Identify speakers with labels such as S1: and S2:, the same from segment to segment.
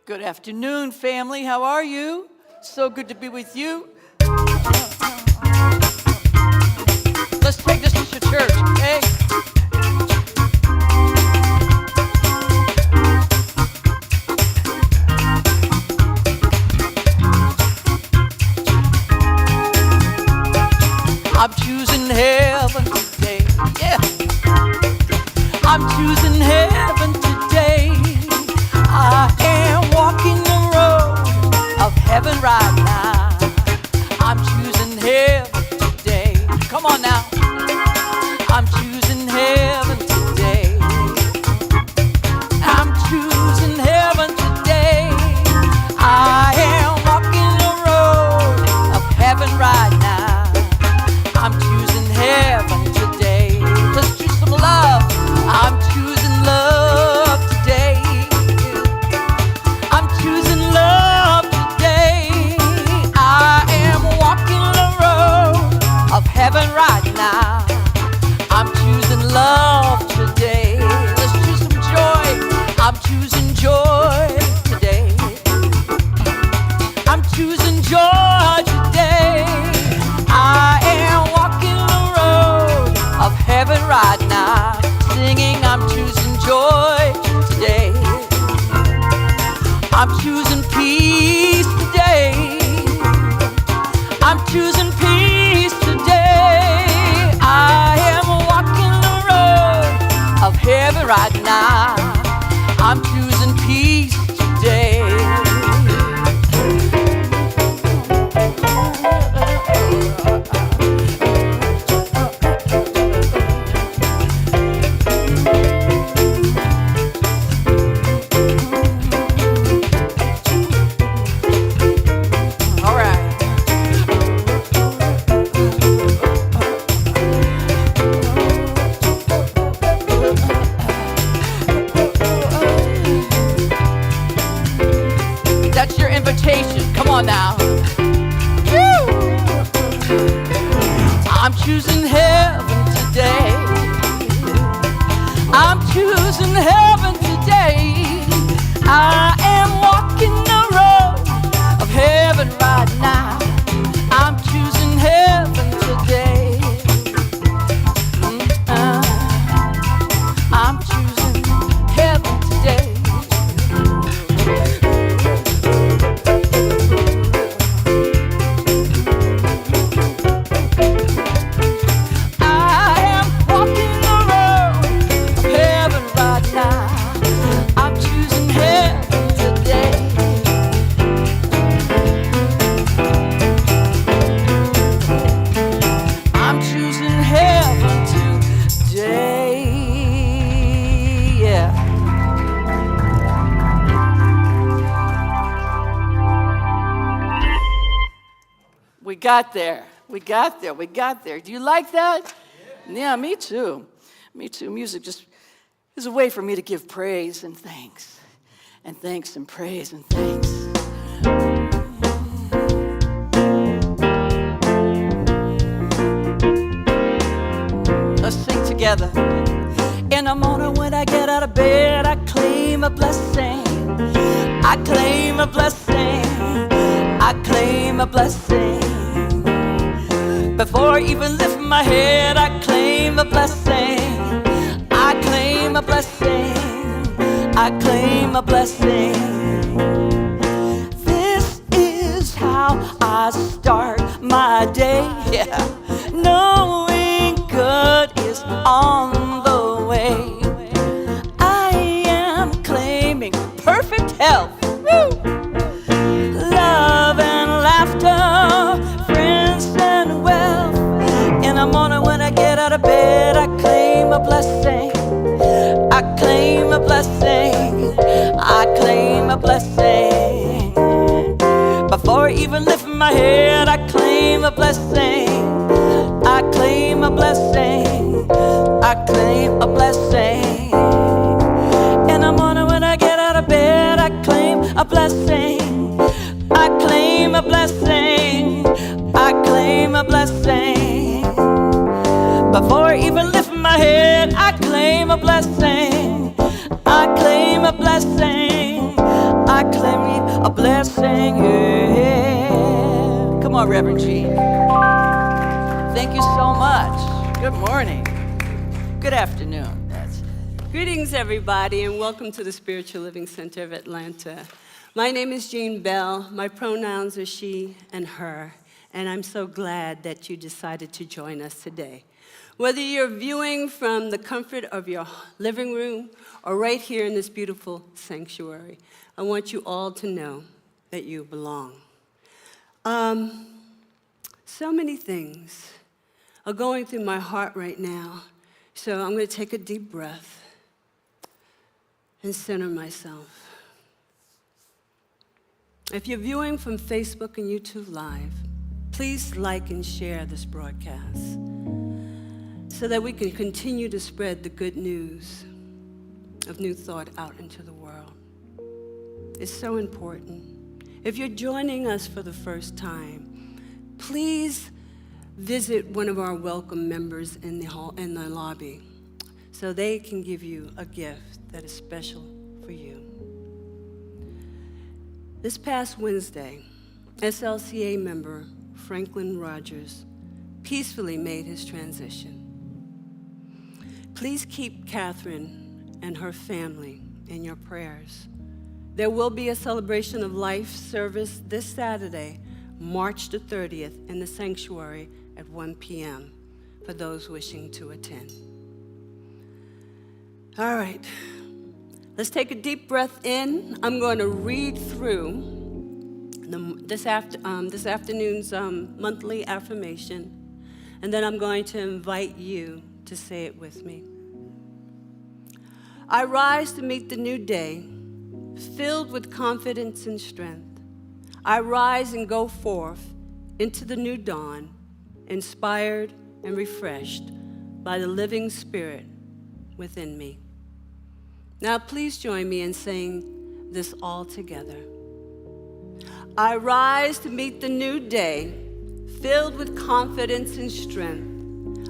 S1: Good afternoon, family. How are you? So good to be with you. Let's take this to church, okay? I'm choosing heaven today. Yeah. I'm choosing heaven today. I am walking the road of heaven right now. I'm choosing heaven today. Come on now. I'm choosing heaven today. I'm choosing heaven today. I am walking the road of heaven right now. I'm choosing heaven today. Let's choose some love. I'm choosing love today. I'm choosing love today. I am walking the road of heaven right now. I'm choosing love today. Let's choose some joy. I'm choosing joy today. I'm choosing joy today. I am walking the road of heaven right now. Singing, I'm choosing joy today. I'm choosing peace today. I'm choosing peace today. I am walking the road of heaven right now. I'm choosing peace today. That's your invitation. Come on now. Woo! I'm choosing heaven today. I'm choosing heaven today. I am walking the road of heaven right now. I'm choosing heaven today. I'm choosing heaven today. We got there. We got there. We got there. Do you like that? Yeah, me too. Me too. Music just is a way for me to give praise and thanks. And thanks and praise and thanks. Let's sing together. In the morning when I get out of bed, I claim a blessing. I claim a blessing. I claim a blessing. Before I even lift my head, I claim a blessing. I claim a blessing. I claim a blessing. This is how I start my day. Yeah. Knowing good is on the way. I am claiming perfect health. Woo! Love and laughter, friends and wealth. In the morning when I get out of bed, I claim a blessing. I claim a blessing. I claim a blessing. Before I even lift my head, I claim a blessing. I claim a blessing. I claim a blessing. In the morning when I get out of bed, I claim a blessing. I claim a blessing. I claim a blessing. Before I even lift my head, I claim a blessing. I claim a blessing. I claim a blessing. Yeah. Come on, Reverend Gene. Thank you so much. Good morning. Good afternoon.
S2: Greetings, everybody, and welcome to the Spiritual Living Center of Atlanta. My name is Jean Bell. My pronouns are she and her, and I'm so glad that you decided to join us today. Whether you're viewing from the comfort of your living room or right here in this beautiful sanctuary, I want you all to know that you belong. So many things are going through my heart right now, so I'm going to take a deep breath and center myself. If you're viewing from Facebook and YouTube Live, please like and share this broadcast so that we can continue to spread the good news of New Thought out into the world. It's so important. If you're joining us for the first time, please visit one of our welcome members in the hall, in the lobby, so they can give you a gift that is special for you. This past Wednesday, SLCA member Franklin Rogers peacefully made his transition. Please keep Catherine and her family in your prayers. There will be a celebration of life service this Saturday, March the 30th, in the sanctuary at 1 p.m. for those wishing to attend. All right, let's take a deep breath in. I'm going to read through this afternoon's monthly affirmation, and then I'm going to invite you to say it with me. I rise to meet the new day, filled with confidence and strength. I rise and go forth into the new dawn, inspired and refreshed by the living Spirit within me. Now please join me in saying this all together. I rise to meet the new day, filled with confidence and strength.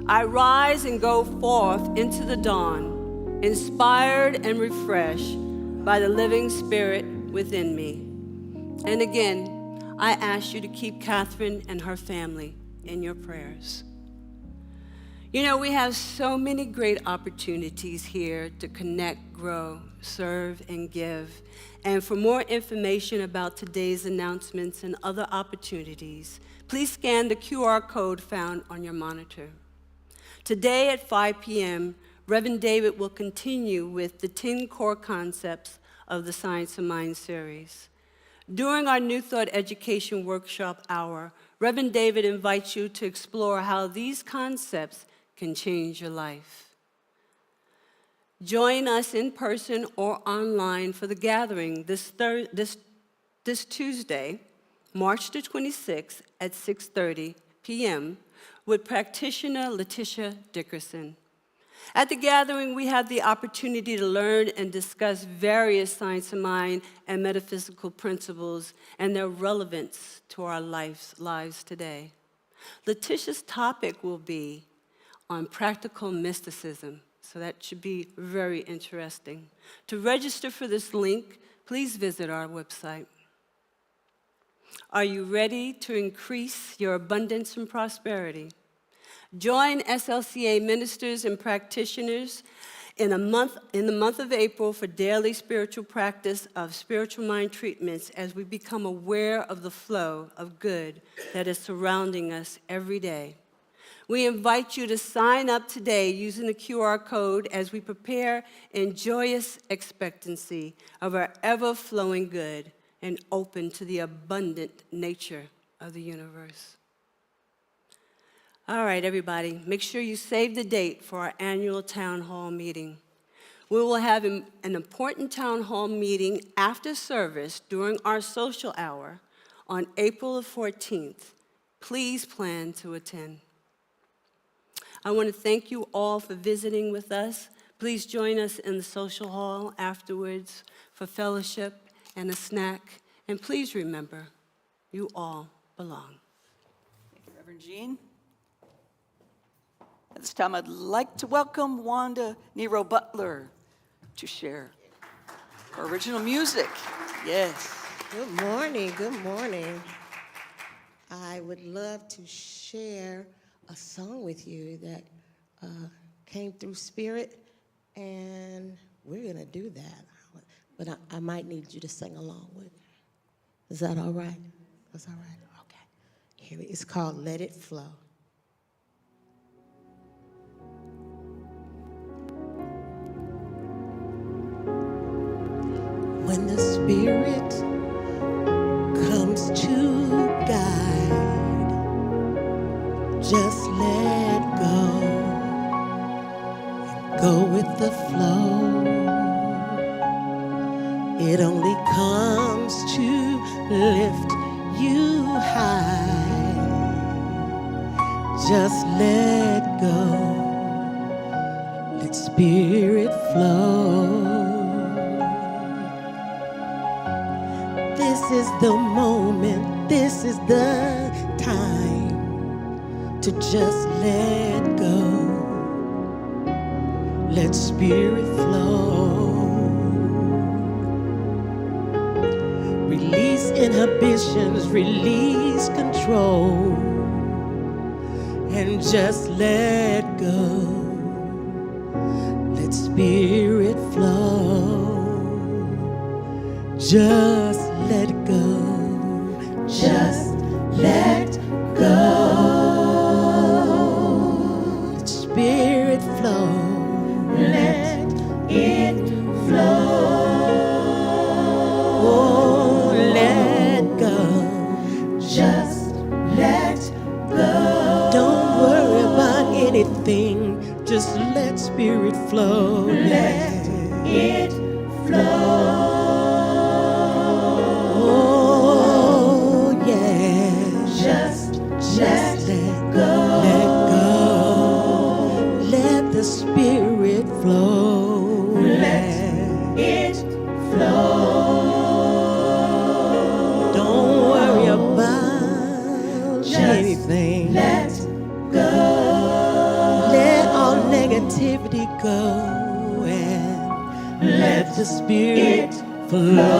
S2: I rise and go forth into the dawn, inspired and refreshed by the living Spirit within me. And again, I ask you to keep Catherine and her family in your prayers. You know, we have so many great opportunities here to connect, grow, serve, and give. And for more information about today's announcements and other opportunities, please scan the QR code found on your monitor. Today at 5 p.m., Reverend David will continue with the 10 core concepts of the Science of Mind series. During our New Thought Education Workshop Hour, Reverend David invites you to explore how these concepts can change your life. Join us in person or online for the gathering this Tuesday, March the 26th at 6:30 p.m. with practitioner Letitia Dickerson. At the gathering, we have the opportunity to learn and discuss various science of mind and metaphysical principles and their relevance to our lives today. Letitia's topic will be on practical mysticism, so that should be very interesting. To register for this link, please visit our website. Are you ready to increase your abundance and prosperity? Join SLCA ministers and practitioners in the month of April for daily spiritual practice of spiritual mind treatments as we become aware of the flow of good that is surrounding us every day. We invite you to sign up today using the QR code as we prepare in joyous expectancy of our ever-flowing good and open to the abundant nature of the universe. All right, everybody, make sure you save the date for our annual town hall meeting. We will have an important town hall meeting after service during our social hour on April the 14th. Please plan to attend. I want to thank you all for visiting with us. Please join us in the social hall afterwards for fellowship and a snack. And please remember, you all belong.
S1: Thank you, Reverend Jean. At this time, I'd like to welcome Wanda Nero Butler to share her original music. Yes.
S3: Good morning. Good morning. I would love to share a song with you that came through spirit, and we're going to do that. But I might need you to sing along with it. Is that all right? That's all right? Okay. Here it's called Let It Flow. When the Spirit comes to guide, just let go with the flow. It only comes to lift you high. Just let go, let Spirit flow. This is the moment, this is the time to just let go. Let Spirit flow. Release inhibitions, release control, and just let go. Let Spirit flow. Just let go. Just let go. Let Spirit flow. Let it flow. Oh, let go. Just let go. Don't worry about anything. Just let Spirit flow. Let it flow. Oh, yeah. Just let go. Let go. Let the Spirit flow. Let it flow. Don't worry about anything. Let go. Let all negativity go and let the Spirit flow.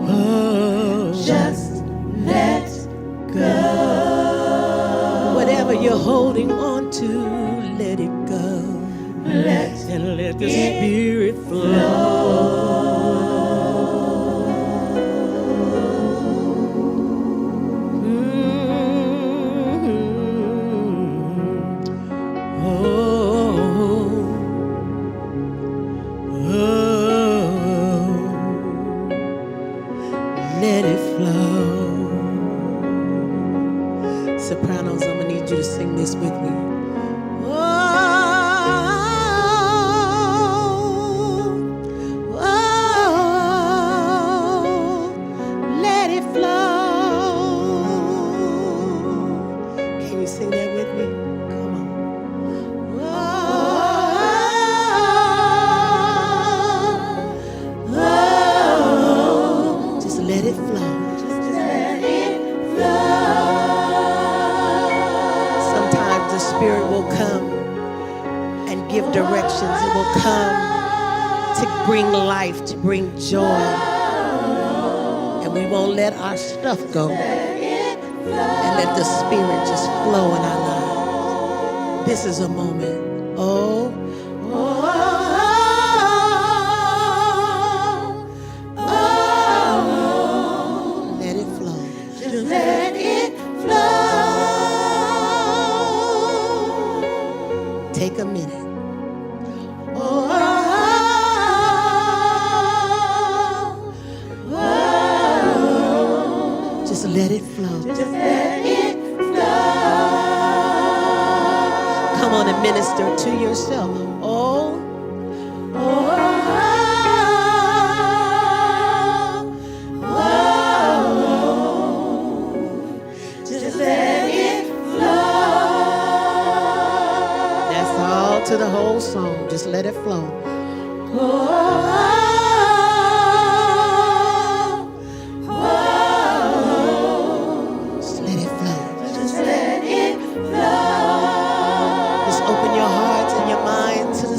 S3: Oh, just let go. Whatever you're holding on to, let it go. And let the Spirit flow. Let it flow. Sopranos, I'm gonna need you to sing this with me. Oh, let it flow. Can you sing that with me? Come on. Just let it flow. Just let it flow. Sometimes the Spirit will come and give directions. It will come to bring life, to bring joy. And we won't let our stuff go. And let the Spirit just flow in our lives. This is a moment. Oh, let it flow. Just let it flow. Take a minute. Just let it flow. Just let it flow. Come on and minister to yourself. Oh, just let it flow. That's all to the whole song. Just let it flow. Just let it flow. Just let it flow. Just open your hearts and your mind to the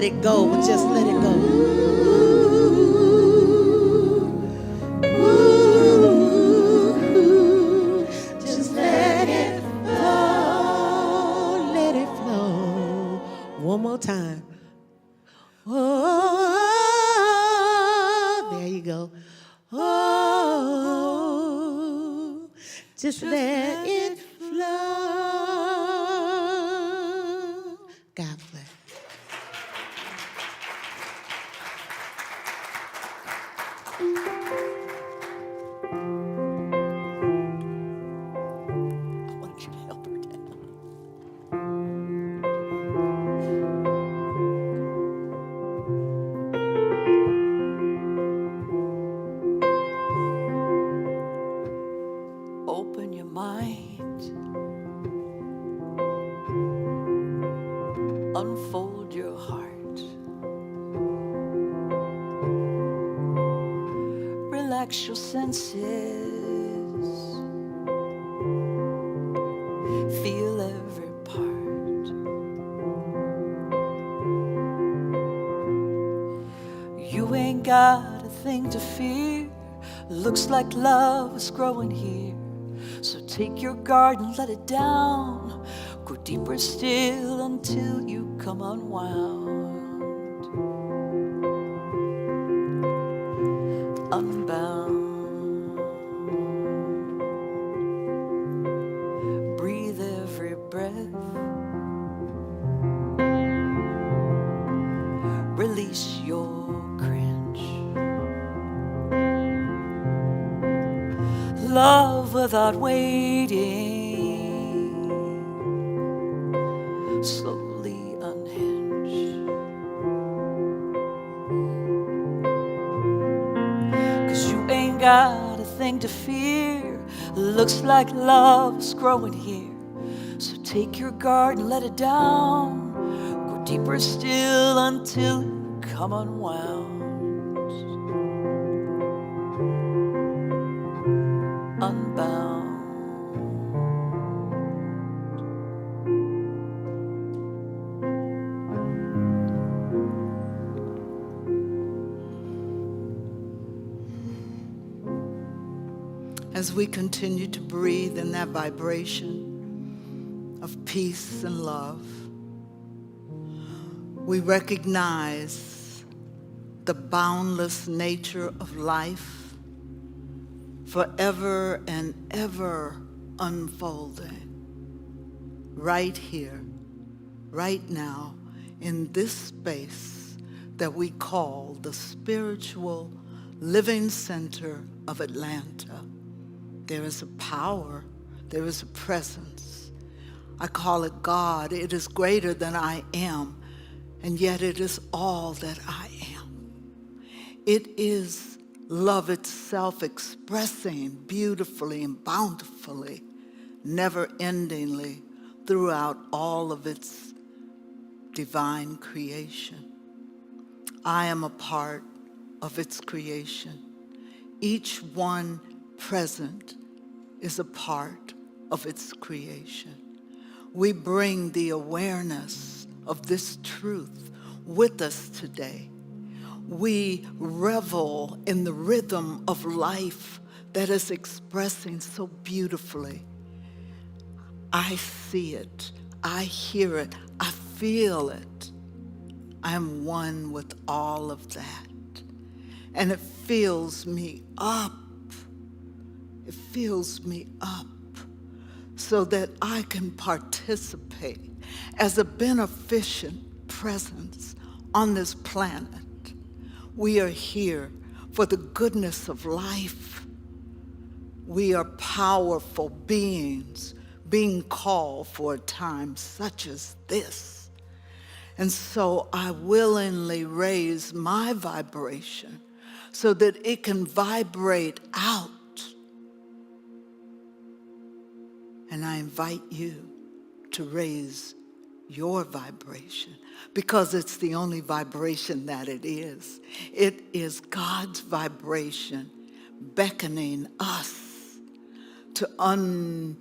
S3: it go. Just let it go. Just let it flow. Let it flow. One more time. Oh, there you go. Oh, just let it flow. God bless.
S1: I want you to help her down. Open your mind, unfold your heart, relax your senses, feel every part. You ain't got a thing to fear, looks like love is growing here. So take your guard and let it down. Go deeper still until you come unwound. Unbound. Breathe every breath. Release your cringe. Love without waiting. Slowly unhinge. 'Cause you ain't got a thing to fear. Looks like love's growing here. So take your guard and let it down. Go deeper still until you come unwound. Unbound.
S4: As we continue to breathe in that vibration of peace and love, we recognize the boundless nature of life forever and ever unfolding right here, right now, in this space that we call the spiritual living center of Atlanta. There is a power, there is a presence. I call it God. It is greater than I am, and yet it is all that I am. It is love itself expressing beautifully and bountifully, never-endingly throughout all of its divine creation. I am a part of its creation. Each one present is a part of its creation. We bring the awareness of this truth with us today. We revel in the rhythm of life that is expressing so beautifully. I see it, I hear it, I feel it. I am one with all of that. And it fills me up. It fills me up so that I can participate as a beneficent presence on this planet. We are here for the goodness of life. We are powerful beings being called for a time such as this. And so I willingly raise my vibration so that it can vibrate out. And I invite you to raise your vibration because it's the only vibration that it is. It is God's vibration beckoning us to unleash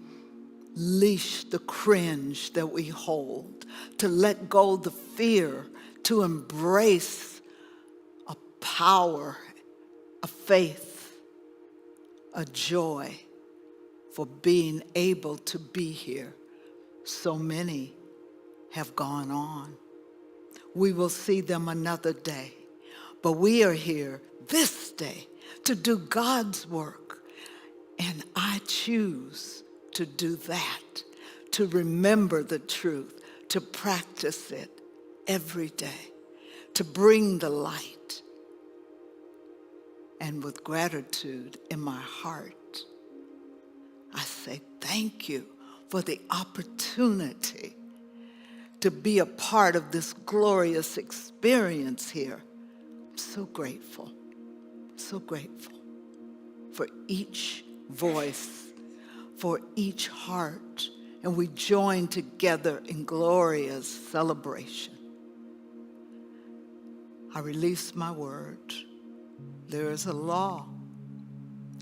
S4: the cringe that we hold, to let go the fear to embrace a power, a faith, a joy for being able to be here. So many have gone on. We will see them another day, but we are here this day to do God's work. And I choose to do that, to remember the truth, to practice it every day, to bring the light. And with gratitude in my heart, I say thank you for the opportunity to be a part of this glorious experience here. I'm so grateful for each voice, for each heart, and we join together in glorious celebration. I release my words. There is a law,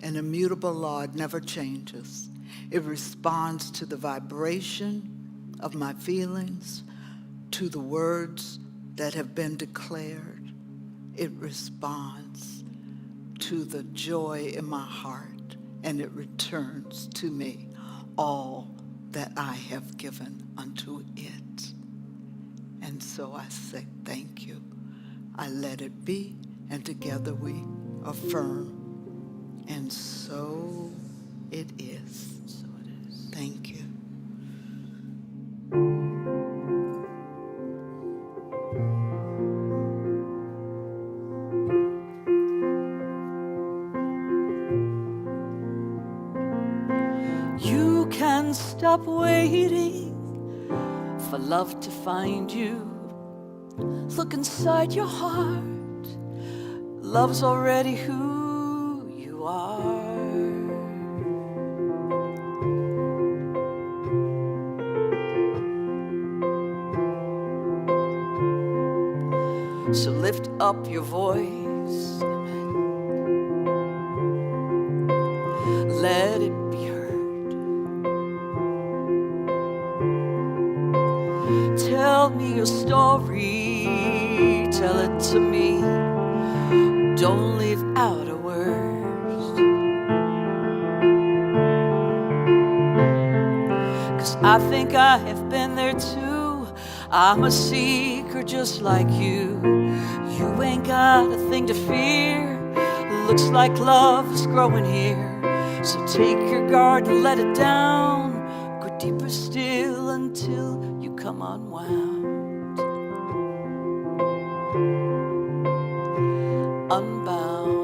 S4: an immutable law. It never changes. It responds to the vibration of my feelings, to the words that have been declared. It responds to the joy in my heart, and it returns to me all that I have given unto it. And so I say thank you. I let it be, and together we affirm. And so it is. So it is. Thank you.
S1: You can stop waiting for love to find you. Look inside your heart. Love's already who you are. So lift up your voice. Let it be heard. Tell me your story. Tell it to me. Don't leave out a word. 'Cause I think I have been there too. I'm a seeker just like you. You ain't got a thing to fear. Looks like love is growing here. So take your guard and let it down. Go deeper still until you come unwound. Unbound.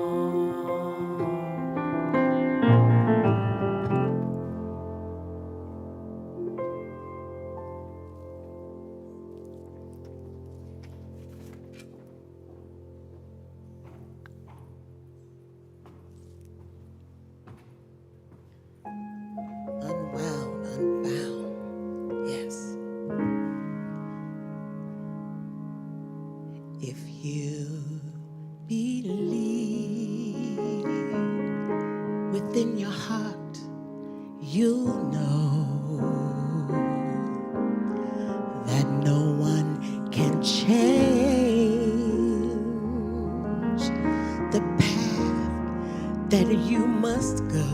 S3: Unwound, unbound. Yes. If you believe within your heart, you'll know that no one can change the path that you must go.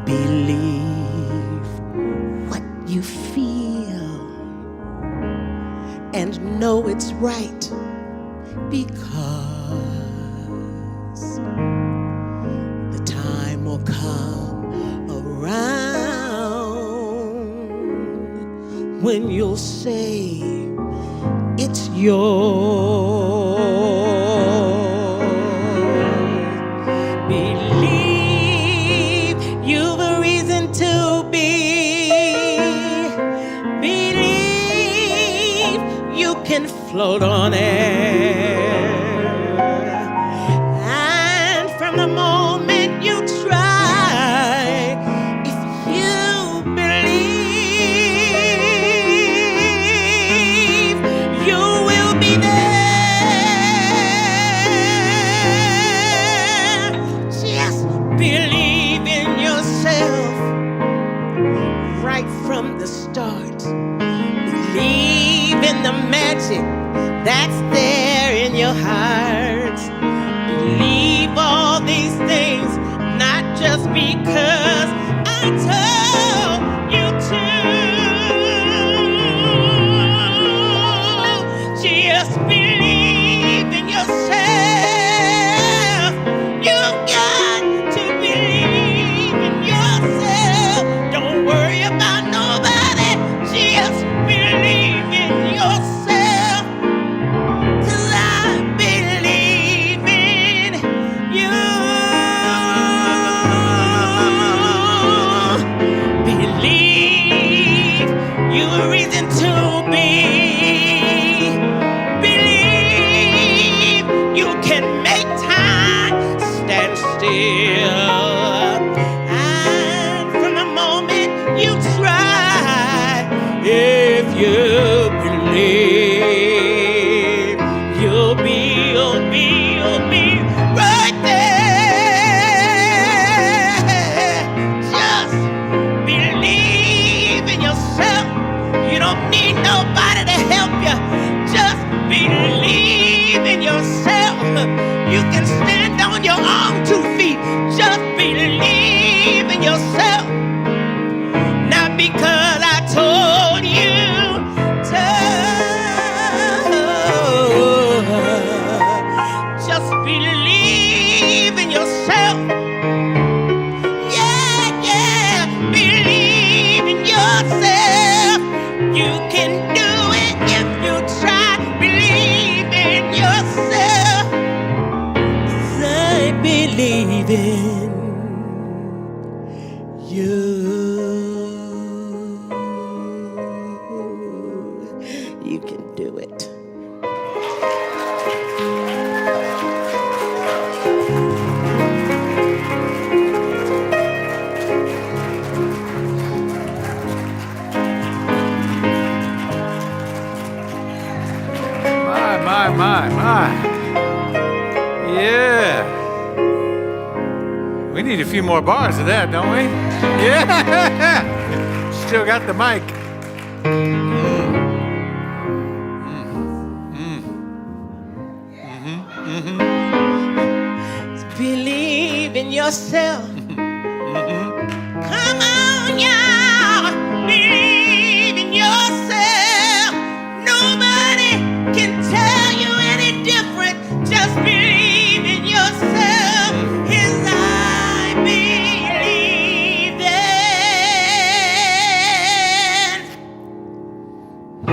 S3: Believe what you feel and know it's right, because the time will come around when you'll say it's yours. Believe you've a reason to be. Believe you can float on air. And from the moment you try, if you believe, you will be there. Just believe in yourself right from the start. Believe that's there in your hearts. Believe all these things, not just because I told you to. Just believe in yourself. You've got to believe in yourself. Don't worry about nobody. Just believe in yourself. 'Cause I believe in you. Believe you a reason to be. Believe you can make time stand still. And from the moment you try, if you believe, you'll be right there. Just believe in yourself. You don't need nobody to help you. Just believe in yourself. You can stand on your own 2 feet. Just believe in yourself. Not because I told you to. Just believe in yourself. Yeah, yeah, believe in yourself. You can do it if you try. Believe in yourself. 'Cause I believe in you. You can do it.
S5: My. Yeah. We need a few more bars of that, don't we? Yeah. Still got the mic.
S3: Believe in yourself. Come on, y'all. Believe in yourself. Nobody can tell you any different. Just believe in yourself. As I believe in you.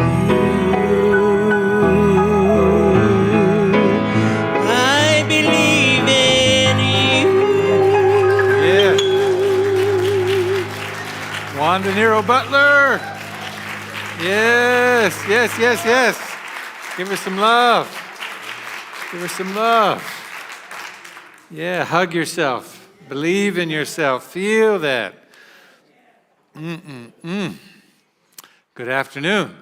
S3: I believe in you.
S5: Yeah. Juan De Niro Butler. Yes. Give her some love. Give her some love. Yeah, hug yourself. Believe in yourself. Feel that. Good afternoon.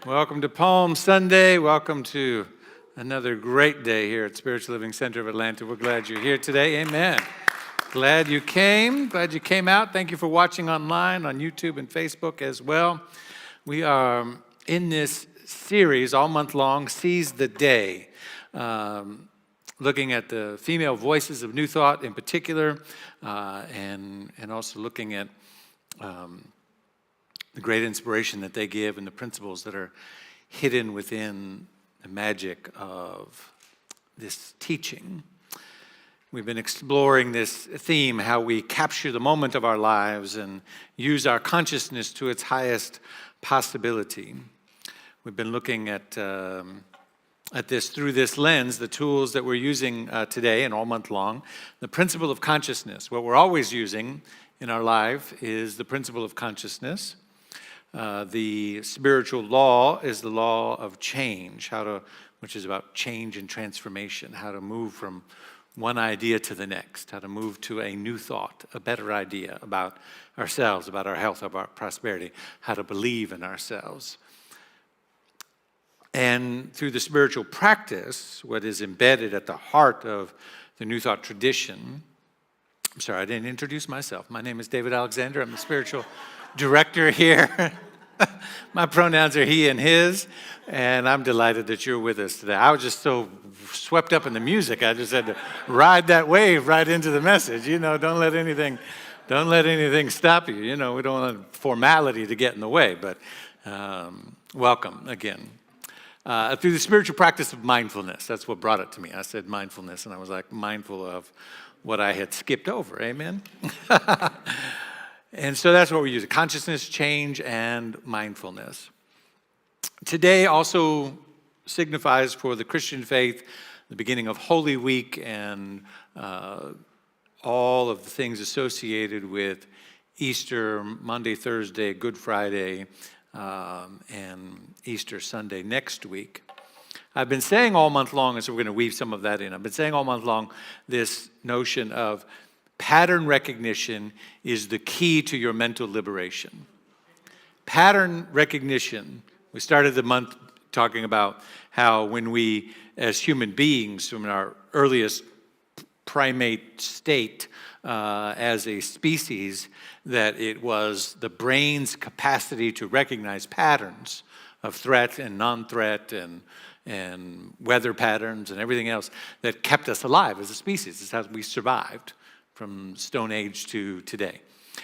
S5: Welcome to Palm Sunday. Welcome to another great day here at Spiritual Living Center of Atlanta. We're glad you're here today. Amen. Glad you came. Glad you came out. Thank you for watching online on YouTube and Facebook as well. We are in this series all month long, Seize the Day, looking at the female voices of New Thought in particular, and also looking at the great inspiration that they give and the principles that are hidden within the magic of this teaching. We've been exploring this theme, how we capture the moment of our lives and use our consciousness to its highest possibility. We've been looking at this through this lens, the tools that we're using today and all month long. The principle of consciousness. What we're always using in our life is the principle of consciousness. The spiritual law is the law of change, which is about change and transformation, how to move from one idea to the next, how to move to a new thought, a better idea about ourselves, about our health, about prosperity, how to believe in ourselves. And through the spiritual practice, what is embedded at the heart of the New Thought tradition. I'm sorry, I didn't introduce myself. My name is David Alexander. I'm the spiritual director here. My pronouns are he and his, and I'm delighted that you're with us today. I was just so swept up in the music, I just had to ride that wave right into the message. Don't let anything stop you. We don't want formality to get in the way, but welcome again. Through the spiritual practice of mindfulness, that's what brought it to me. I said mindfulness, and I was like mindful of what I had skipped over. Amen? And so that's what we use, consciousness, change, and mindfulness. Today also signifies for the Christian faith the beginning of Holy Week and all of the things associated with Easter, Monday, Thursday, Good Friday, and Easter Sunday next week. I've been saying all month long, and so we're going to weave some of that in. I've been saying all month long this notion of pattern recognition is the key to your mental liberation. Pattern recognition. We started the month talking about how when we, as human beings, from our earliest primate state as a species, that it was the brain's capacity to recognize patterns of threat and non-threat and weather patterns and everything else that kept us alive as a species. It's how we survived from Stone Age to today.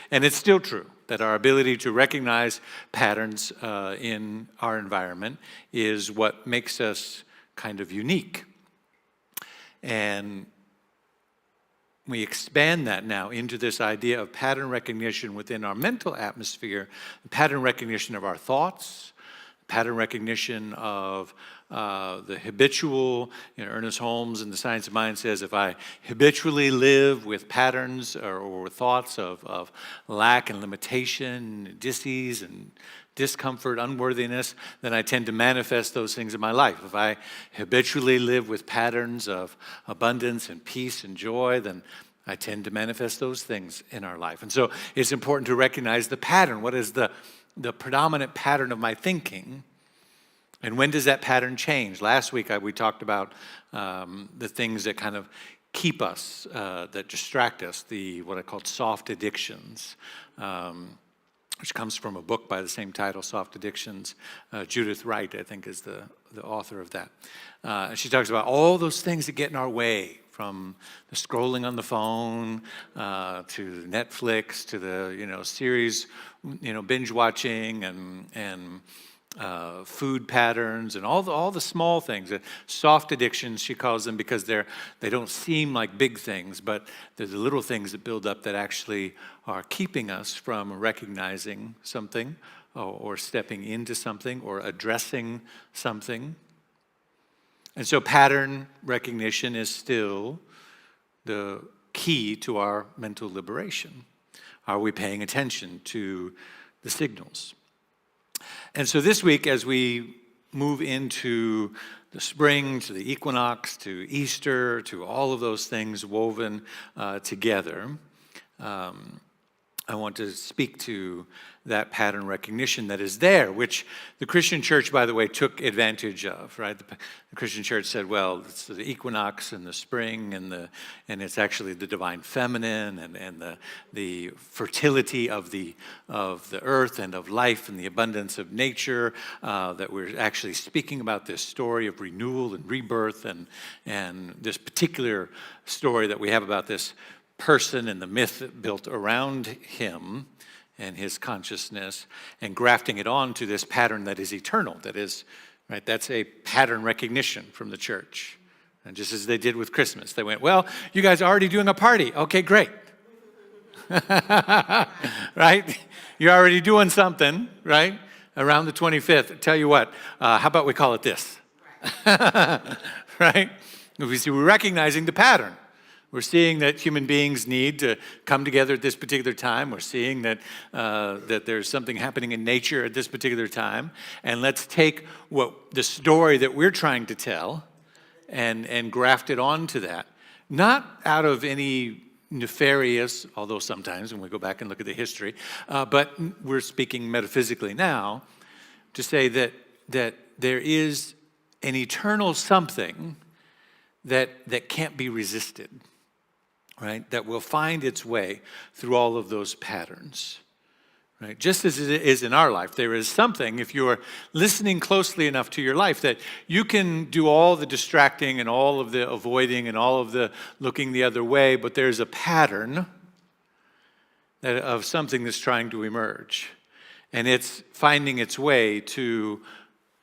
S5: And it's still true that our ability to recognize patterns in our environment is what makes us kind of unique. And we expand that now into this idea of pattern recognition within our mental atmosphere, pattern recognition of our thoughts, pattern recognition of the habitual. Ernest Holmes in The Science of Mind says, if I habitually live with patterns or thoughts of lack and limitation, dis-ease and discomfort, unworthiness, then I tend to manifest those things in my life. If I habitually live with patterns of abundance and peace and joy, then I tend to manifest those things in our life. And so it's important to recognize the pattern. What is the predominant pattern of my thinking? And when does that pattern change? Last week we talked about the things that kind of keep us, that distract us, what I called soft addictions, which comes from a book by the same title, Soft Addictions. Judith Wright, I think, is the author of that. And she talks about all those things that get in our way, from the scrolling on the phone to Netflix to the series, binge watching and food patterns and all the small things. Soft addictions, she calls them, because they don't seem like big things, but they're the little things that build up that actually are keeping us from recognizing something or stepping into something or addressing something. And so pattern recognition is still the key to our mental liberation. Are we paying attention to the signals? And so this week, as we move into the spring, to the equinox, to Easter, to all of those things woven together, I want to speak to that pattern recognition that is there, which the Christian church, by the way, took advantage of, right? The Christian church said, well, it's the equinox and the spring and it's actually the divine feminine and the fertility of the earth and of life and the abundance of nature, that we're actually speaking about this story of renewal and rebirth and this particular story that we have about this person and the myth built around him and his consciousness, and grafting it on to this pattern that is eternal, that is, right, that's a pattern recognition from the church. And just as they did with Christmas, they went, well, you guys are already doing a party. Okay, great. Right? You're already doing something, right, around the 25th. Tell you what, how about we call it this? Right? We're recognizing the pattern. We're seeing that human beings need to come together at this particular time. We're seeing that there's something happening in nature at this particular time. And let's take the story that we're trying to tell and graft it onto that. Not out of any nefarious, although sometimes when we go back and look at the history, but we're speaking metaphysically now to say that there is an eternal something that can't be resisted. Right, that will find its way through all of those patterns. right? Just as it is in our life, there is something, if you're listening closely enough to your life, that you can do all the distracting and all of the avoiding and all of the looking the other way, but there's a pattern of something that's trying to emerge. And it's finding its way to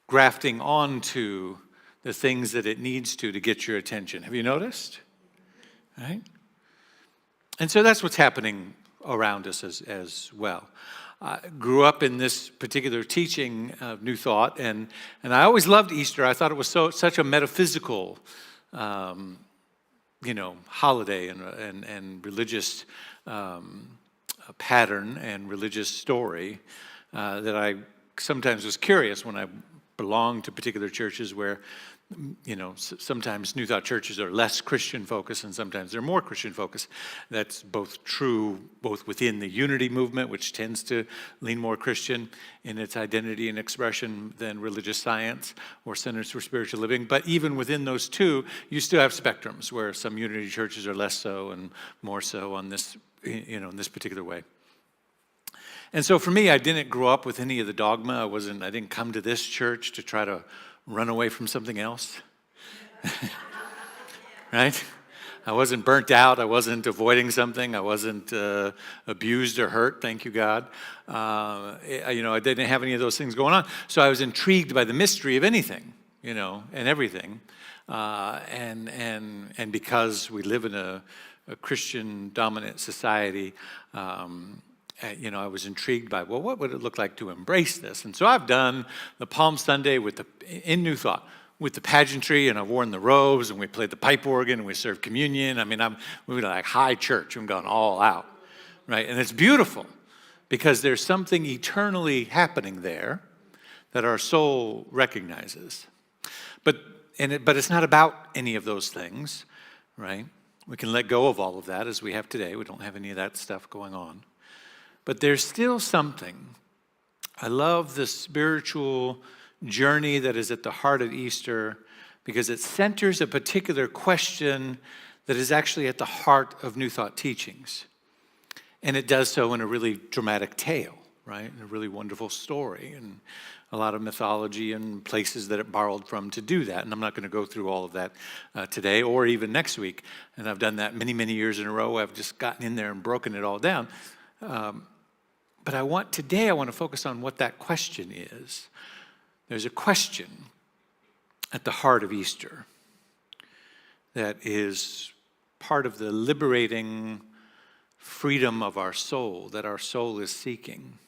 S5: grafting onto the things that it needs to get your attention. Have you noticed? Right? And so that's what's happening around us as well. I grew up in this particular teaching of New Thought, and I always loved Easter. I thought it was such a metaphysical, holiday and religious pattern and religious story that I sometimes was curious when I belonged to particular churches where, sometimes New Thought churches are less Christian focused and sometimes they're more Christian focused. That's both true both within the unity movement, which tends to lean more Christian in its identity and expression than religious science or Centers for Spiritual Living. But even within those two, you still have spectrums where some unity churches are less so and more so on this, in this particular way. And so for me, I didn't grow up with any of the dogma. I didn't come to this church to try to run away from something else. Right? I wasn't burnt out. I wasn't avoiding something. I wasn't abused or hurt, thank you, God. I didn't have any of those things going on. So I was intrigued by the mystery of anything, and everything. And because we live in a Christian-dominant society, I was intrigued by, what would it look like to embrace this? And so I've done the Palm Sunday in New Thought with the pageantry, and I've worn the robes, and we played the pipe organ, and we served communion. I mean, we were like high church. We've gone all out, right? And it's beautiful because there's something eternally happening there that our soul recognizes. But it's not about any of those things, right? We can let go of all of that as we have today. We don't have any of that stuff going on. But there's still something. I love the spiritual journey that is at the heart of Easter because it centers a particular question that is actually at the heart of New Thought teachings. And it does so in a really dramatic tale, right? A really wonderful story and a lot of mythology and places that it borrowed from to do that. And I'm not going to go through all of that today or even next week. And I've done that many, many years in a row. I've just gotten in there and broken it all down. But today I want to focus on what that question is. There's a question at the heart of Easter that is part of the liberating freedom of our soul, that our soul is seeking.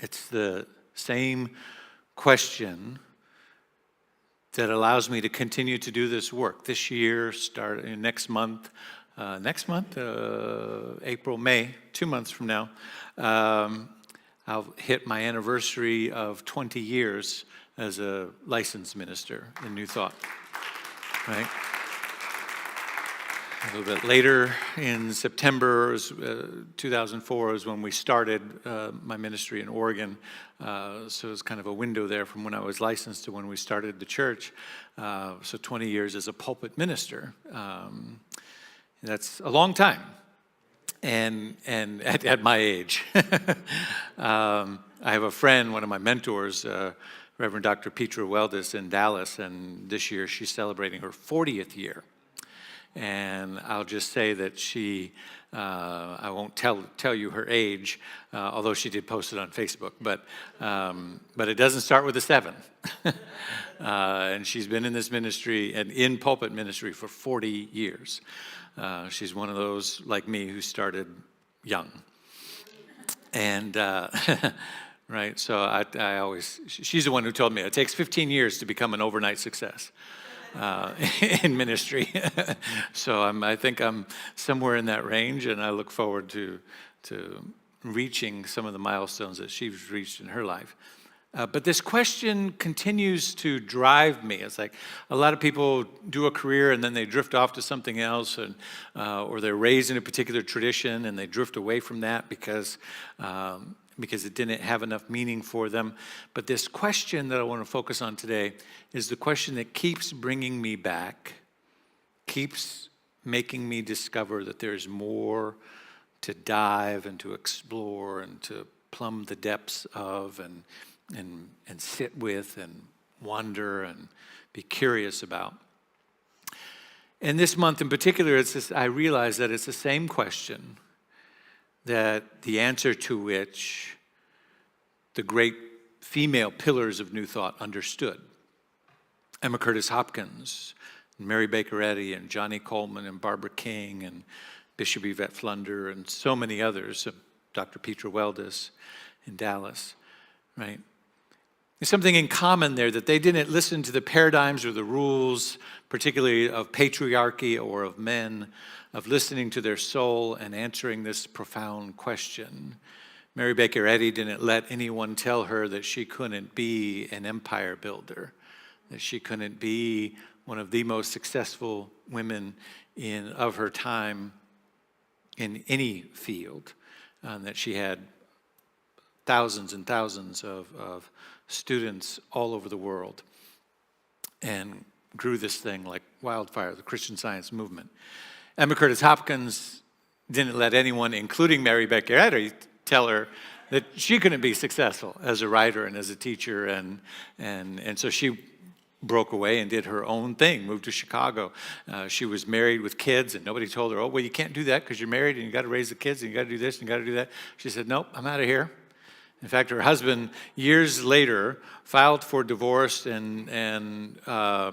S5: It's the same question that allows me to continue to do this work this year, starting next month, April, May, 2 months from now. I'll hit my anniversary of 20 years as a licensed minister in New Thought, right? A little bit later in September 2004 is when we started my ministry in Oregon. So it was kind of a window there from when I was licensed to when we started the church. So 20 years as a pulpit minister. That's a long time. And at my age. I have a friend, one of my mentors, Reverend Dr. Petra Weldis in Dallas, and this year she's celebrating her 40th year. And I'll just say that I won't tell you her age, although she did post it on Facebook, but it doesn't start with a 7. And she's been in this ministry and in pulpit ministry for 40 years. She's one of those like me who started young. And, right, so she's the one who told me it takes 15 years to become an overnight success. In ministry. So I think I'm somewhere in that range, and I look forward to reaching some of the milestones that she's reached in her life. But this question continues to drive me. It's like a lot of people do a career and then they drift off to something else, or they're raised in a particular tradition and they drift away from that because it didn't have enough meaning for them. But this question that I want to focus on today is the question that keeps bringing me back, keeps making me discover that there's more to dive and to explore and to plumb the depths of and sit with and wonder and be curious about. And this month in particular, I realize that it's the same question, that the answer to which the great female pillars of New Thought understood. Emma Curtis Hopkins, Mary Baker Eddy, and Johnny Coleman, and Barbara King, and Bishop Yvette Flunder, and so many others, Dr. Petra Weldes in Dallas, right? There's something in common there, that they didn't listen to the paradigms or the rules, particularly of patriarchy or of men, of listening to their soul and answering this profound question. Mary Baker Eddy didn't let anyone tell her that she couldn't be an empire builder, that she couldn't be one of the most successful women of her time in any field, that she had thousands and thousands of students all over the world and grew this thing like wildfire, the Christian Science movement. Emma Curtis Hopkins didn't let anyone, including Mary Baker Eddy, tell her that she couldn't be successful as a writer and as a teacher, and so she broke away and did her own thing, moved to Chicago. She was married with kids, and nobody told her, oh, well, you can't do that because you're married and you got to raise the kids and you got to do this and you got to do that. She said, nope, I'm out of here. In fact, her husband, years later, filed for divorce and I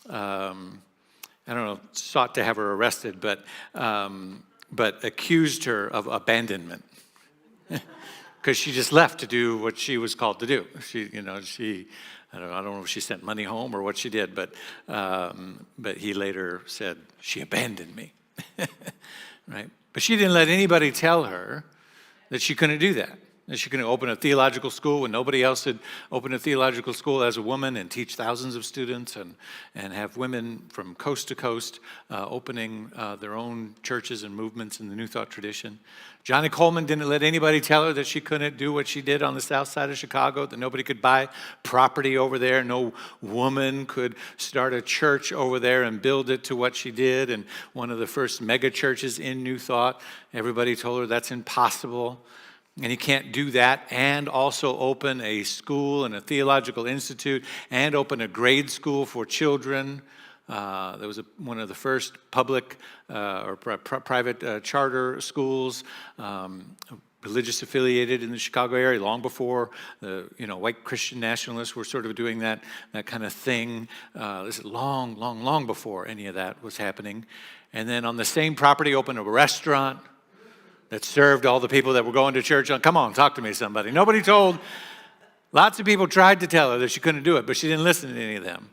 S5: don't know, sought to have her arrested, but accused her of abandonment because she just left to do what she was called to do. I don't know if she sent money home or what she did, but he later said, she abandoned me, right? But she didn't let anybody tell her that she couldn't do that. That she couldn't open a theological school when nobody else had opened a theological school as a woman and teach thousands of students and have women from coast to coast opening their own churches and movements in the New Thought tradition. Johnny Coleman didn't let anybody tell her that she couldn't do what she did on the south side of Chicago, that nobody could buy property over there. No woman could start a church over there and build it to what she did. And one of the first mega churches in New Thought, everybody told her that's impossible. And you can't do that and also open a school and a theological institute and open a grade school for children. There was one of the first public or private charter schools, religious affiliated in the Chicago area, long before the white Christian nationalists were sort of doing that kind of thing. This is long before any of that was happening. And then on the same property, open a restaurant that served all the people that were going to church. Come on, talk to me, somebody. Nobody told. Lots of people tried to tell her that she couldn't do it, but she didn't listen to any of them.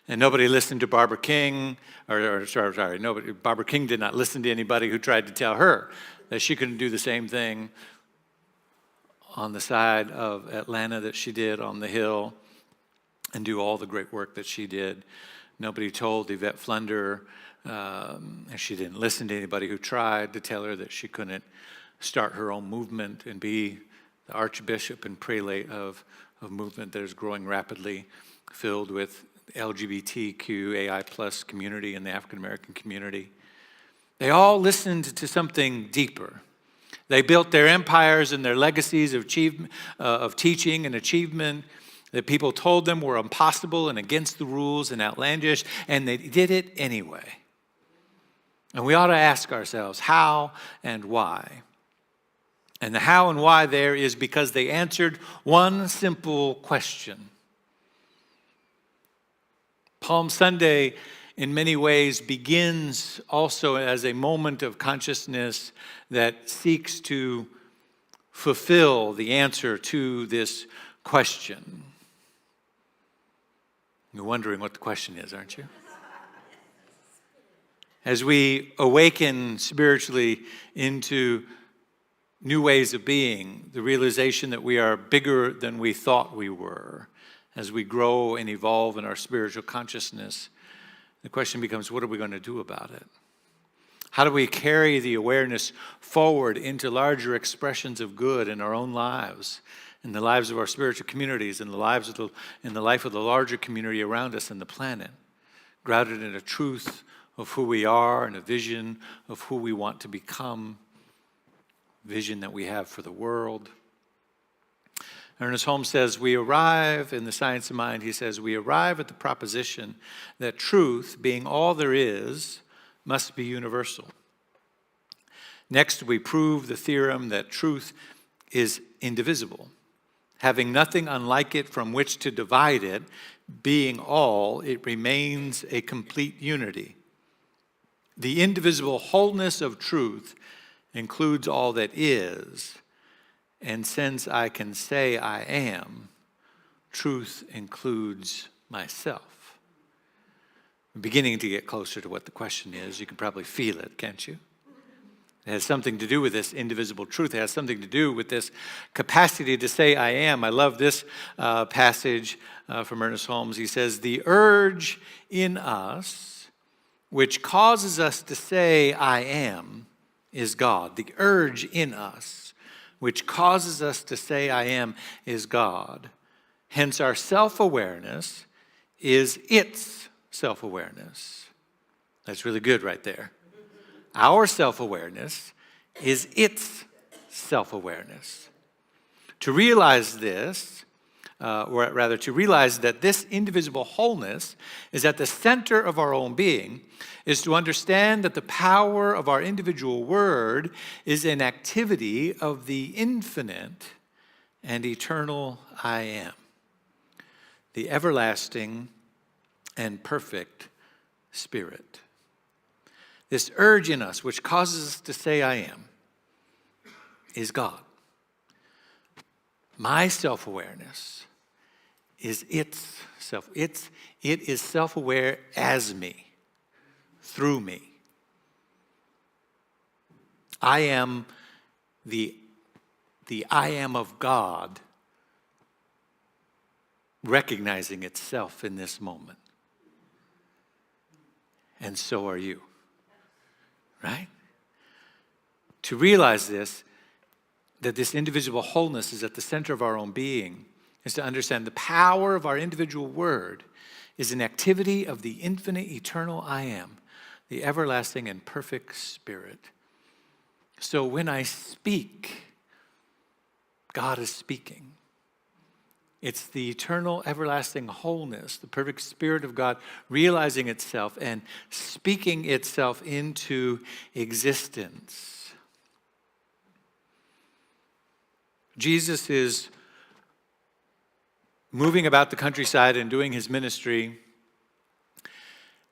S5: And nobody listened to Barbara King, Barbara King did not listen to anybody who tried to tell her that she couldn't do the same thing on the side of Atlanta that she did on the Hill and do all the great work that she did. Nobody told Yvette Flunder, and she didn't listen to anybody who tried to tell her that she couldn't start her own movement and be the archbishop and prelate of a movement that is growing rapidly, filled with LGBTQAI plus community and the African American community. They all listened to something deeper. They built their empires and their legacies of teaching and achievement that people told them were impossible and against the rules and outlandish, and they did it anyway. And we ought to ask ourselves, how and why? And the how and why there is because they answered one simple question. Palm Sunday, in many ways, begins also as a moment of consciousness that seeks to fulfill the answer to this question. You're wondering what the question is, aren't you? As we awaken spiritually into new ways of being, the realization that we are bigger than we thought we were, as we grow and evolve in our spiritual consciousness, the question becomes, what are we going to do about it? How do we carry the awareness forward into larger expressions of good in our own lives, in the lives of our spiritual communities, in the life of the larger community around us and the planet, grounded in a truth of who we are and a vision of who we want to become, vision that we have for the world, Ernest Holmes says, we arrive, in The Science of Mind, he says, we arrive at the proposition that truth, being all there is, must be universal. Next, we prove the theorem that truth is indivisible. Having nothing unlike it from which to divide it, being all, it remains a complete unity. The indivisible wholeness of truth includes all that is, and since I can say I am, truth includes myself. I'm beginning to get closer to what the question is. You can probably feel it, can't you? It has something to do with this indivisible truth. It has something to do with this capacity to say I am. I love this passage from Ernest Holmes. He says, the urge in us which causes us to say I am is God. The urge in us which causes us to say I am is God. Hence our self-awareness is its self-awareness. That's really good right there. Our self-awareness is its self-awareness. To realize this, or rather to realize that this indivisible wholeness is at the center of our own being, is to understand that the power of our individual word is an activity of the infinite and eternal I am, the everlasting and perfect Spirit. This urge in us, which causes us to say I am, is God. My self-awareness is it is self-aware as me, through me. I am the I am of God recognizing itself in this moment. And so are you. Right? To realize this, that this indivisible wholeness is at the center of our own being, is to understand the power of our individual word is an activity of the infinite, eternal I am, the everlasting and perfect Spirit. So when I speak, God is speaking. It's the eternal, everlasting wholeness, the perfect Spirit of God realizing itself and speaking itself into existence. Jesus is moving about the countryside and doing his ministry,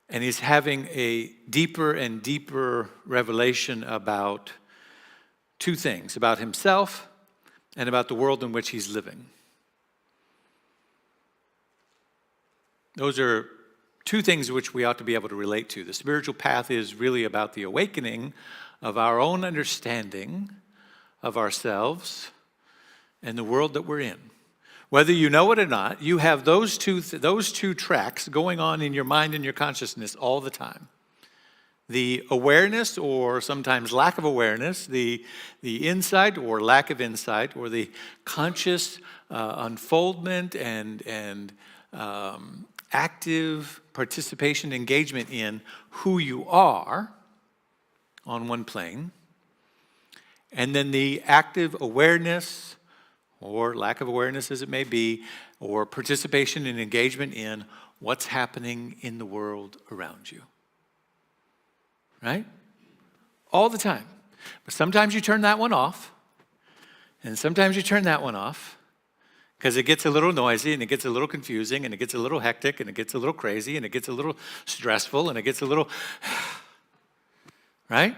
S5: and he's having a deeper and deeper revelation about two things, about himself and about the world in which he's living. Those are two things which we ought to be able to relate to. The spiritual path is really about the awakening of our own understanding of ourselves and the world that we're in. Whether you know it or not, you have those two tracks going on in your mind and your consciousness all the time. The awareness, or sometimes lack of awareness, the insight or lack of insight, or the conscious unfoldment and active participation, engagement in who you are on one plane, and then the active awareness, or lack of awareness as it may be, or participation and engagement in what's happening in the world around you. Right? All the time. But sometimes you turn that one off, and sometimes you turn that one off, because it gets a little noisy, and it gets a little confusing, and it gets a little hectic, and it gets a little crazy, and it gets a little stressful, and it gets a little, right?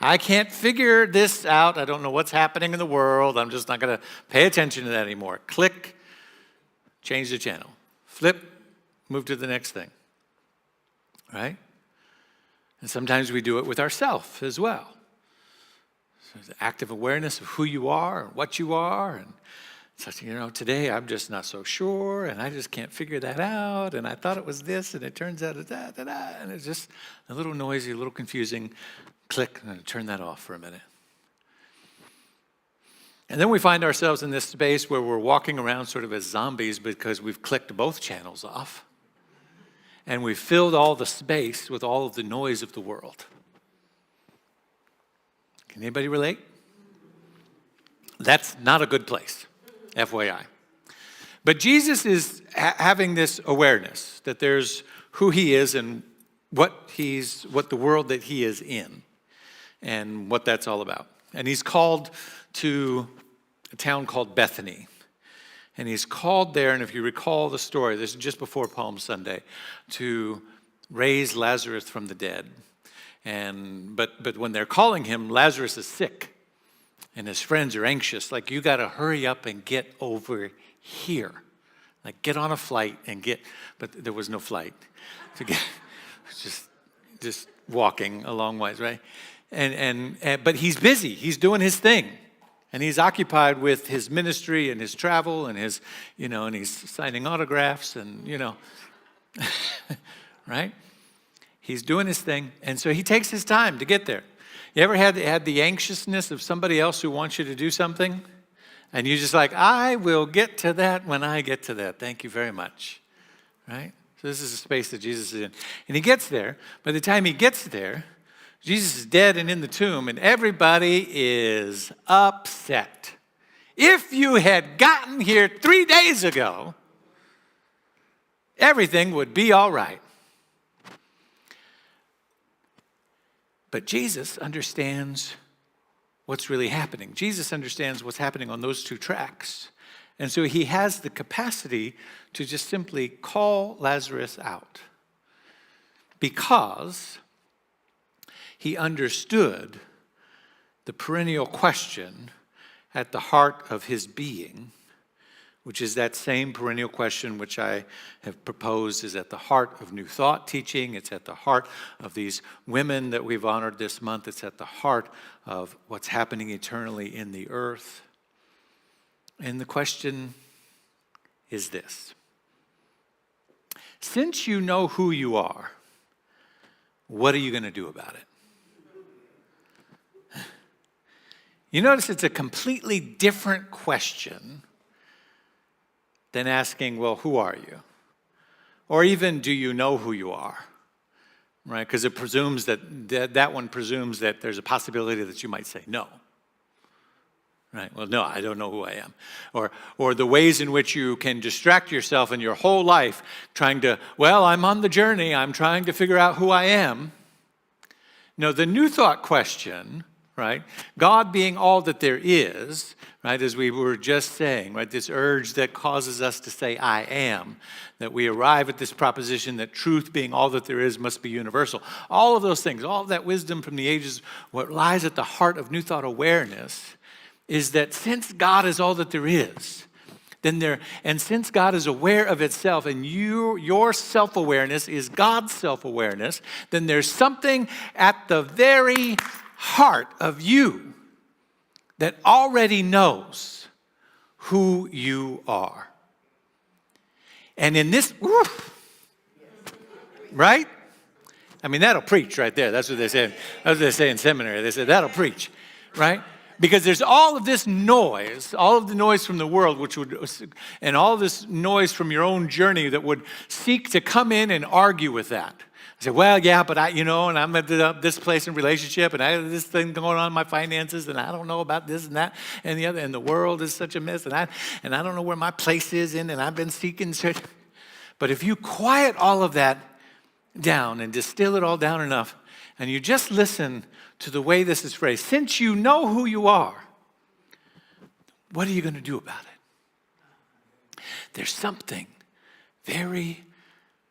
S5: I can't figure this out. I don't know what's happening in the world. I'm just not going to pay attention to that anymore. Click, change the channel. Flip, move to the next thing, right? And sometimes we do it with ourselves as well. So the active awareness of who you are and what you are, and such, today I'm just not so sure, and I just can't figure that out, and I thought it was this, and it turns out it's that, and it's just a little noisy, a little confusing. Click, and turn that off for a minute. And then we find ourselves in this space where we're walking around sort of as zombies because we've clicked both channels off, and we've filled all the space with all of the noise of the world. Can anybody relate? That's not a good place. FYI. But Jesus is having this awareness that there's who he is and what the world that he is in and what that's all about. And he's called to a town called Bethany. And he's called there, and if you recall the story, this is just before Palm Sunday, to raise Lazarus from the dead. But when they're calling him, Lazarus is sick. And his friends are anxious, like, you got to hurry up and get over here. Like, get on a flight and get, but there was no flight to get, just walking a long ways, right? But he's busy. He's doing his thing. And he's occupied with his ministry and his travel and his, and he's signing autographs and, right? He's doing his thing. And so he takes his time to get there. You ever had the anxiousness of somebody else who wants you to do something? And you're just like, I will get to that when I get to that. Thank you very much. Right? So this is the space that Jesus is in. And he gets there. By the time he gets there, Jesus is dead and in the tomb, and everybody is upset. If you had gotten here 3 days ago, everything would be all right. But Jesus understands what's really happening. Jesus understands what's happening on those 2 tracks. And so he has the capacity to just simply call Lazarus out because he understood the perennial question at the heart of his being, which is that same perennial question which I have proposed is at the heart of New Thought teaching. It's at the heart of these women that we've honored this month. It's at the heart of what's happening eternally in the earth. And the question is this. Since you know who you are, what are you going to do about it? You notice it's a completely different question than asking, well, who are you? Or even, do you know who you are? Right? Because it presumes that one presumes that there's a possibility that you might say no. Right? Well, no, I don't know who I am. Or the ways in which you can distract yourself in your whole life trying to, well, I'm on the journey. I'm trying to figure out who I am. No, the New Thought question, right? God being all that there is, right? As we were just saying, right? This urge that causes us to say, I am, that we arrive at this proposition that truth being all that there is must be universal. All of those things, all of that wisdom from the ages, what lies at the heart of New Thought awareness is that since God is all that there is, and since God is aware of itself and your self-awareness is God's self-awareness, then there's something at the very heart of you that already knows who you are. And in this, right? I mean, that'll preach right there. That's what they say. That's what they say in seminary. They say, that'll preach, right? Because there's all of this noise, all of the noise from the world, and all this noise from your own journey that would seek to come in and argue with that. I say, well, yeah, but and I'm at this place in relationship, and I have this thing going on in my finances, and I don't know about this and that and the other, and the world is such a mess, and I don't know where my place is in, and I've been seeking. But if you quiet all of that down and distill it all down enough, and you just listen to the way this is phrased, since you know who you are, what are you going to do about it? There's something very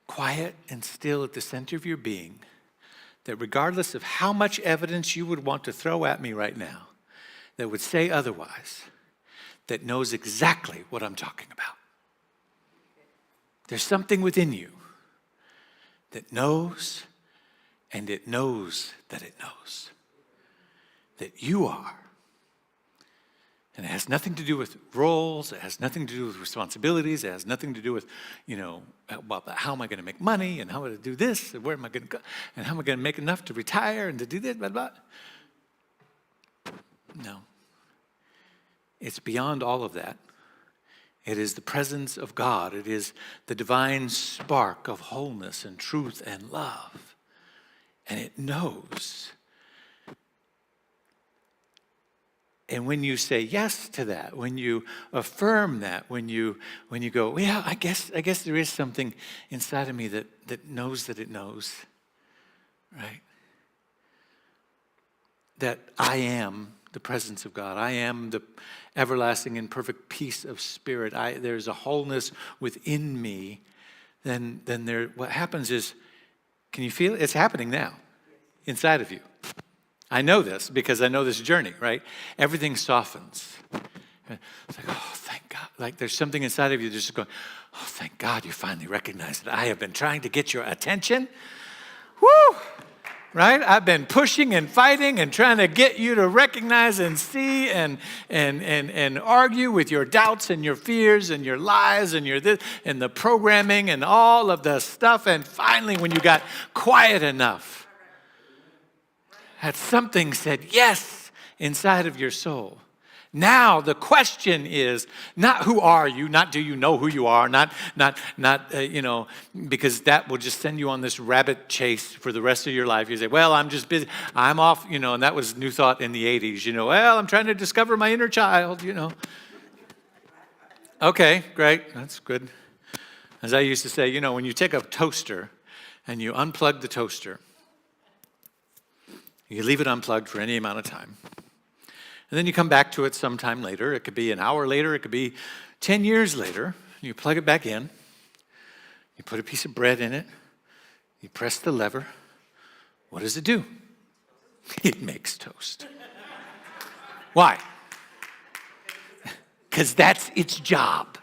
S5: quiet and still at the center of your being that regardless of how much evidence you would want to throw at me right now that would say otherwise, that knows exactly what I'm talking about. There's something within you that knows, and it knows that it knows that you are. And it has nothing to do with roles. It has nothing to do with responsibilities. It has nothing to do with, how am I going to make money and how am I going to do this and where am I going to go and how am I going to make enough to retire and to do this, blah, blah. No. It's beyond all of that. It is the presence of God. It is the divine spark of wholeness and truth and love. And it knows And when you say yes to that, when you affirm that, when you go, well, yeah, I guess there is something inside of me that knows that it knows, right? That I am the presence of God. I am the everlasting and perfect peace of spirit. There's a wholeness within me. Then what happens is, can you feel it? It's happening now, inside of you. I know this because I know this journey, right? Everything softens. It's like, oh, thank God. Like there's something inside of you just going, oh, thank God you finally recognize that I have been trying to get your attention. Woo! Right? I've been pushing and fighting and trying to get you to recognize and see and argue with your doubts and your fears and your lies and your this and the programming and all of the stuff. And finally, when you got quiet enough, that something said yes inside of your soul. Now the question is not who are you, not do you know who you are, not because that will just send you on this rabbit chase for the rest of your life. You say, well, I'm just busy, I'm off, and that was New Thought in the 80s, well, I'm trying to discover my inner child, Okay, great, that's good. As I used to say, when you take a toaster and you unplug the toaster, you leave it unplugged for any amount of time. And then you come back to it sometime later. It could be an hour later. It could be 10 years later. You plug it back in. You put a piece of bread in it. You press the lever. What does it do? It makes toast. Why? Because that's its job.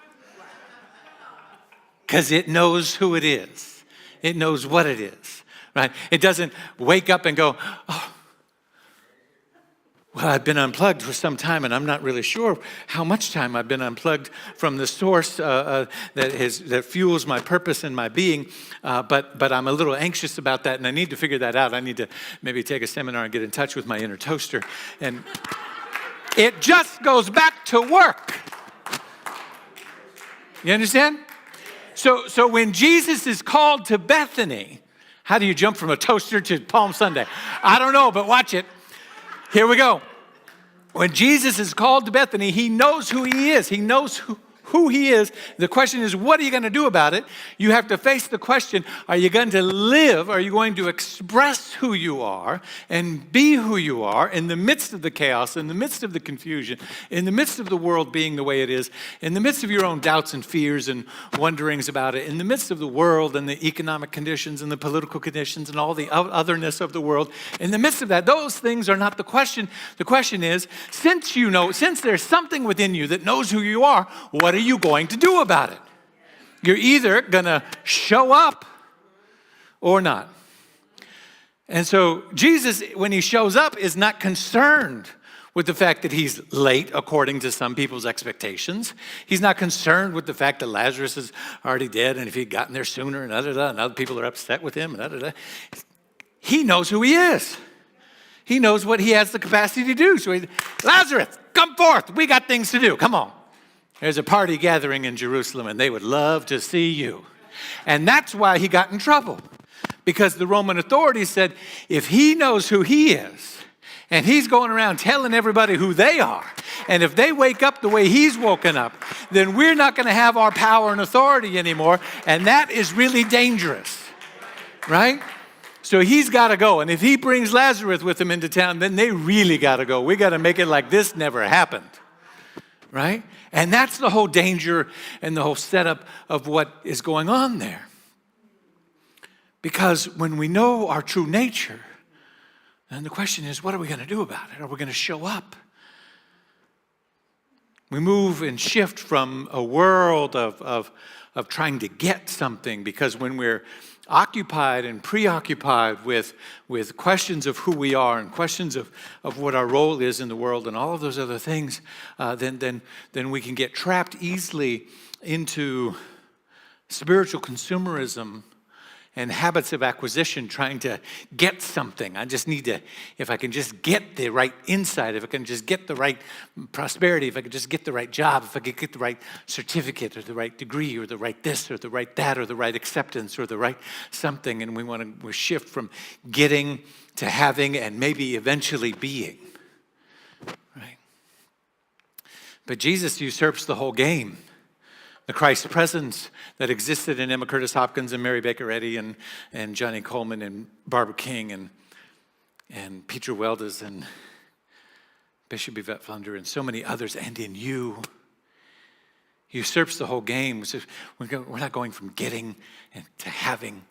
S5: Because it knows who it is. It knows what it is. Right? It doesn't wake up and go, oh, well, I've been unplugged for some time, and I'm not really sure how much time I've been unplugged from the source that fuels my purpose and my being. But I'm a little anxious about that, and I need to figure that out. I need to maybe take a seminar and get in touch with my inner toaster. And it just goes back to work. You understand? So when Jesus is called to Bethany, how do you jump from a toaster to Palm Sunday? I don't know, but watch it. Here we go. When Jesus is called to Bethany, he knows who he is. He knows who he is. The question is, what are you going to do about it? You have to face the question, are you going to live? Are you going to express who you are and be who you are in the midst of the chaos, in the midst of the confusion, in the midst of the world being the way it is, in the midst of your own doubts and fears and wonderings about it, in the midst of the world and the economic conditions and the political conditions and all the otherness of the world, in the midst of that, those things are not the question. The question is, since there's something within you that knows who you are, what are you going to do about it? You're either going to show up or not. And so Jesus, when he shows up, is not concerned with the fact that he's late according to some people's expectations. He's not concerned with the fact that Lazarus is already dead and if he'd gotten there sooner and other people are upset with him and He knows who he is. He knows what he has the capacity to do. So Lazarus, come forth. We got things to do. Come on. There's a party gathering in Jerusalem, and they would love to see you. And that's why he got in trouble. Because the Roman authorities said, if he knows who he is, and he's going around telling everybody who they are, and if they wake up the way he's woken up, then we're not going to have our power and authority anymore, and that is really dangerous. Right? So he's got to go. And if he brings Lazarus with him into town, then they really got to go. We got to make it like this never happened. Right? And that's the whole danger and the whole setup of what is going on there. Because when we know our true nature, then the question is, what are we going to do about it? Are we going to show up? We move and shift from a world of trying to get something, because when we're occupied and preoccupied with questions of who we are and questions of what our role is in the world and all of those other things, then we can get trapped easily into spiritual consumerism and habits of acquisition, trying to get something. I just need to, if I can just get the right insight, if I can just get the right prosperity, if I can just get the right job, if I could get the right certificate or the right degree or the right this or the right that or the right acceptance or the right something, and we shift from getting to having and maybe eventually being, right? But Jesus usurps the whole game. The Christ presence that existed in Emma Curtis Hopkins and Mary Baker Eddy and Johnny Coleman and Barbara King and Peter Weldes and Bishop Yvette Flunder and so many others, and in you, usurps the whole game. We're not going from getting and to having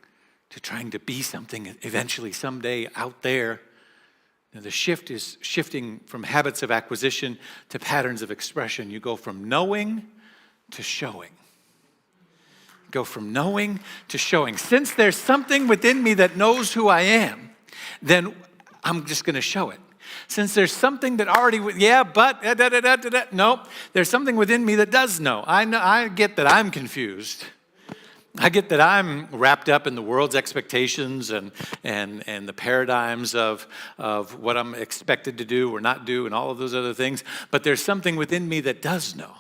S5: to trying to be something eventually someday out there. Now, the shift is shifting from habits of acquisition to patterns of expression. You go from knowing to showing. Go from knowing to showing. Since there's something within me that knows who I am, then I'm just going to show it. Since there's something that already, nope, there's something within me that does know. I get that I'm confused. I get that I'm wrapped up in the world's expectations and the paradigms of what I'm expected to do or not do and all of those other things. But there's something within me that does know.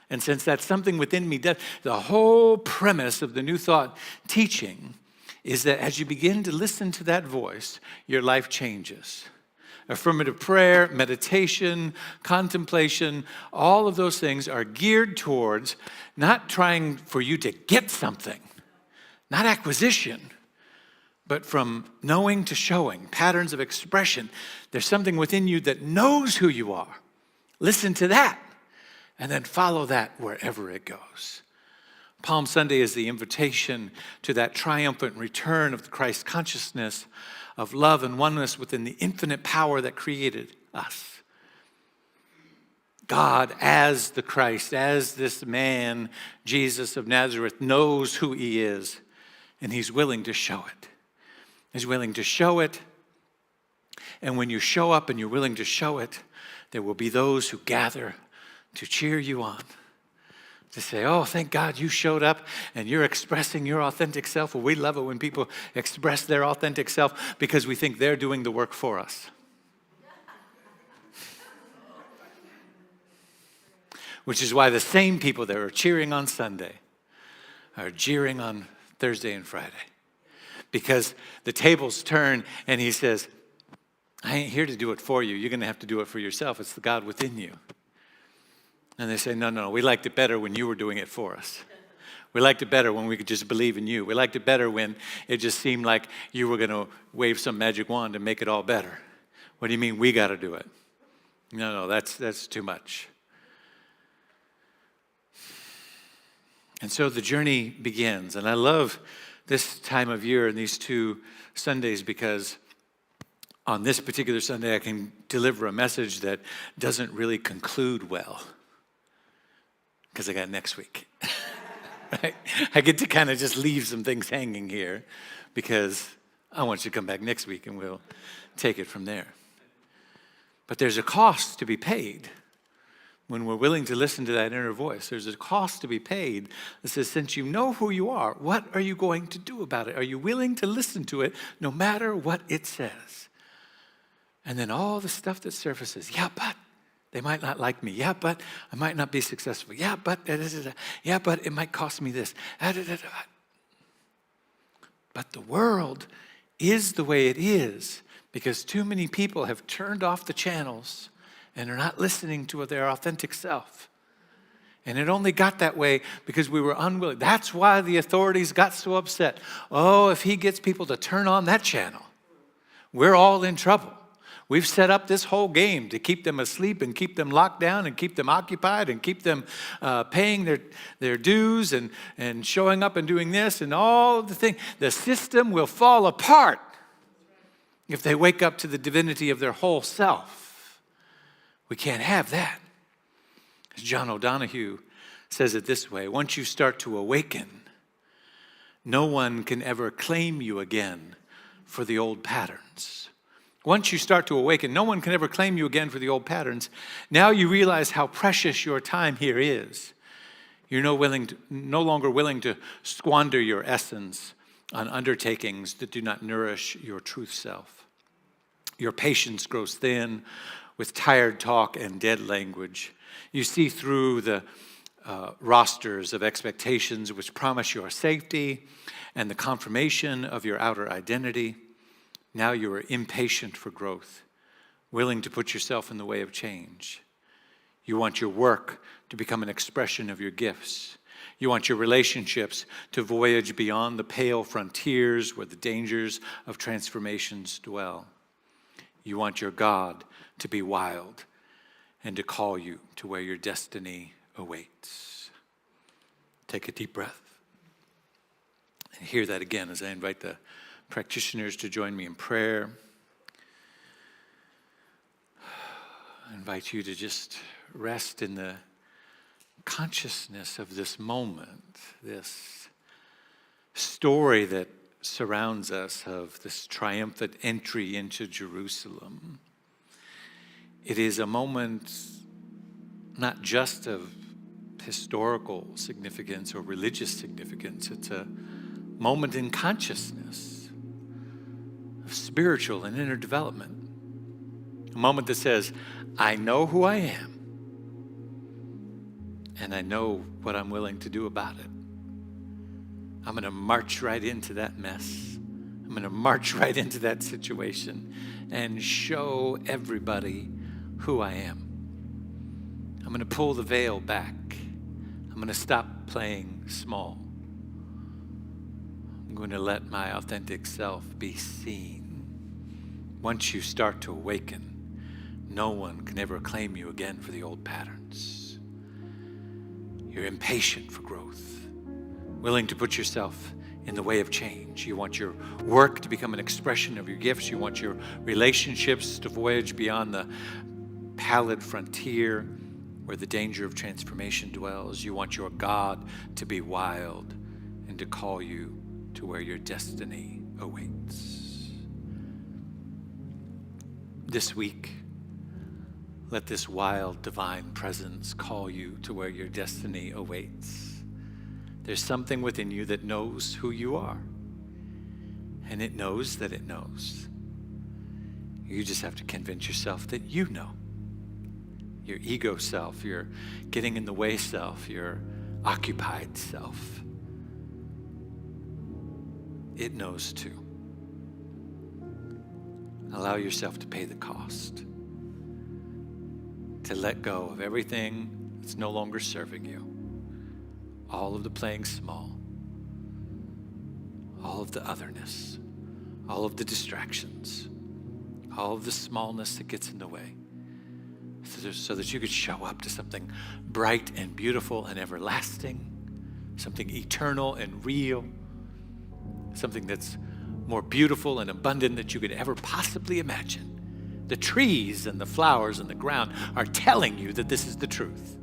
S5: And since that's something within me, the whole premise of the New Thought teaching is that as you begin to listen to that voice, your life changes. Affirmative prayer, meditation, contemplation, all of those things are geared towards not trying for you to get something, not acquisition, but from knowing to showing, patterns of expression. There's something within you that knows who you are. Listen to that, and then follow that wherever it goes. Palm Sunday is the invitation to that triumphant return of the Christ consciousness of love and oneness within the infinite power that created us. God, as the Christ, as this man, Jesus of Nazareth, knows who he is, and he's willing to show it. He's willing to show it, and when you show up and you're willing to show it, there will be those who gather to cheer you on, to say, oh, thank God you showed up and you're expressing your authentic self. Well, we love it when people express their authentic self because we think they're doing the work for us. Which is why the same people that are cheering on Sunday are jeering on Thursday and Friday. Because the tables turn and he says, I ain't here to do it for you. You're going to have to do it for yourself. It's the God within you. And they say, no, we liked it better when you were doing it for us. We liked it better when we could just believe in you. We liked it better when it just seemed like you were going to wave some magic wand and make it all better. What do you mean we got to do it? No, that's too much. And so the journey begins. And I love this time of year and these two Sundays because on this particular Sunday I can deliver a message that doesn't really conclude well. Because I got next week, right? I get to kind of just leave some things hanging here because I want you to come back next week and we'll take it from there. But there's a cost to be paid when we're willing to listen to that inner voice. There's a cost to be paid that says, since you know who you are, what are you going to do about it? Are you willing to listen to it no matter what it says? And then all the stuff that surfaces, yeah, but they might not like me. Yeah, but I might not be successful. Yeah, but it might cost me this. But the world is the way it is because too many people have turned off the channels and are not listening to their authentic self. And it only got that way because we were unwilling. That's why the authorities got so upset. Oh, if he gets people to turn on that channel, we're all in trouble. We've set up this whole game to keep them asleep and keep them locked down and keep them occupied and keep them paying their dues and showing up and doing this and all the things. The system will fall apart if they wake up to the divinity of their whole self. We can't have that. As John O'Donohue says it this way, once you start to awaken, no one can ever claim you again for the old patterns. Once you start to awaken, no one can ever claim you again for the old patterns. Now you realize how precious your time here is. You're no longer willing to squander your essence on undertakings that do not nourish your truth self. Your patience grows thin with tired talk and dead language. You see through the rosters of expectations which promise your safety and the confirmation of your outer identity. Now you are impatient for growth, willing to put yourself in the way of change. You want your work to become an expression of your gifts. You want your relationships to voyage beyond the pale frontiers where the dangers of transformations dwell. You want your God to be wild and to call you to where your destiny awaits. Take a deep breath. And hear that again as I invite the practitioners to join me in prayer. I invite you to just rest in the consciousness of this moment, this story that surrounds us of this triumphant entry into Jerusalem. It is a moment not just of historical significance or religious significance. It's a moment in consciousness of spiritual and inner development. A moment that says, I know who I am, and I know what I'm willing to do about it. I'm going to march right into that mess. I'm going to march right into that situation and show everybody who I am. I'm going to pull the veil back. I'm going to stop playing small. I'm going to let my authentic self be seen. Once you start to awaken, no one can ever claim you again for the old patterns. You're impatient for growth, willing to put yourself in the way of change. You want your work to become an expression of your gifts. You want your relationships to voyage beyond the pallid frontier where the danger of transformation dwells. You want your God to be wild and to call you to where your destiny awaits. This week, let this wild divine presence call you to where your destiny awaits. There's something within you that knows who you are, and it knows that it knows. You just have to convince yourself that you know. Your ego self, your getting in the way self, your occupied self. It knows too. Allow yourself to pay the cost. To let go of everything that's no longer serving you. All of the playing small. All of the otherness. All of the distractions. All of the smallness that gets in the way. So that you could show up to something bright and beautiful and everlasting. Something eternal and real. Something that's more beautiful and abundant than you could ever possibly imagine. The trees and the flowers and the ground are telling you that this is the truth.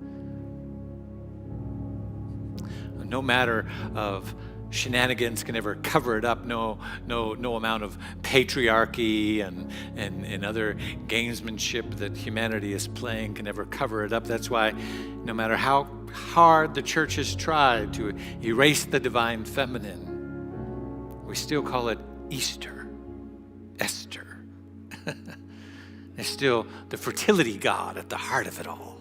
S5: No matter of shenanigans can ever cover it up. No amount of patriarchy and other gamesmanship that humanity is playing can ever cover it up. That's why no matter how hard the church has tried to erase the divine feminine, we still call it Easter, Esther. There's still the fertility God at the heart of it all.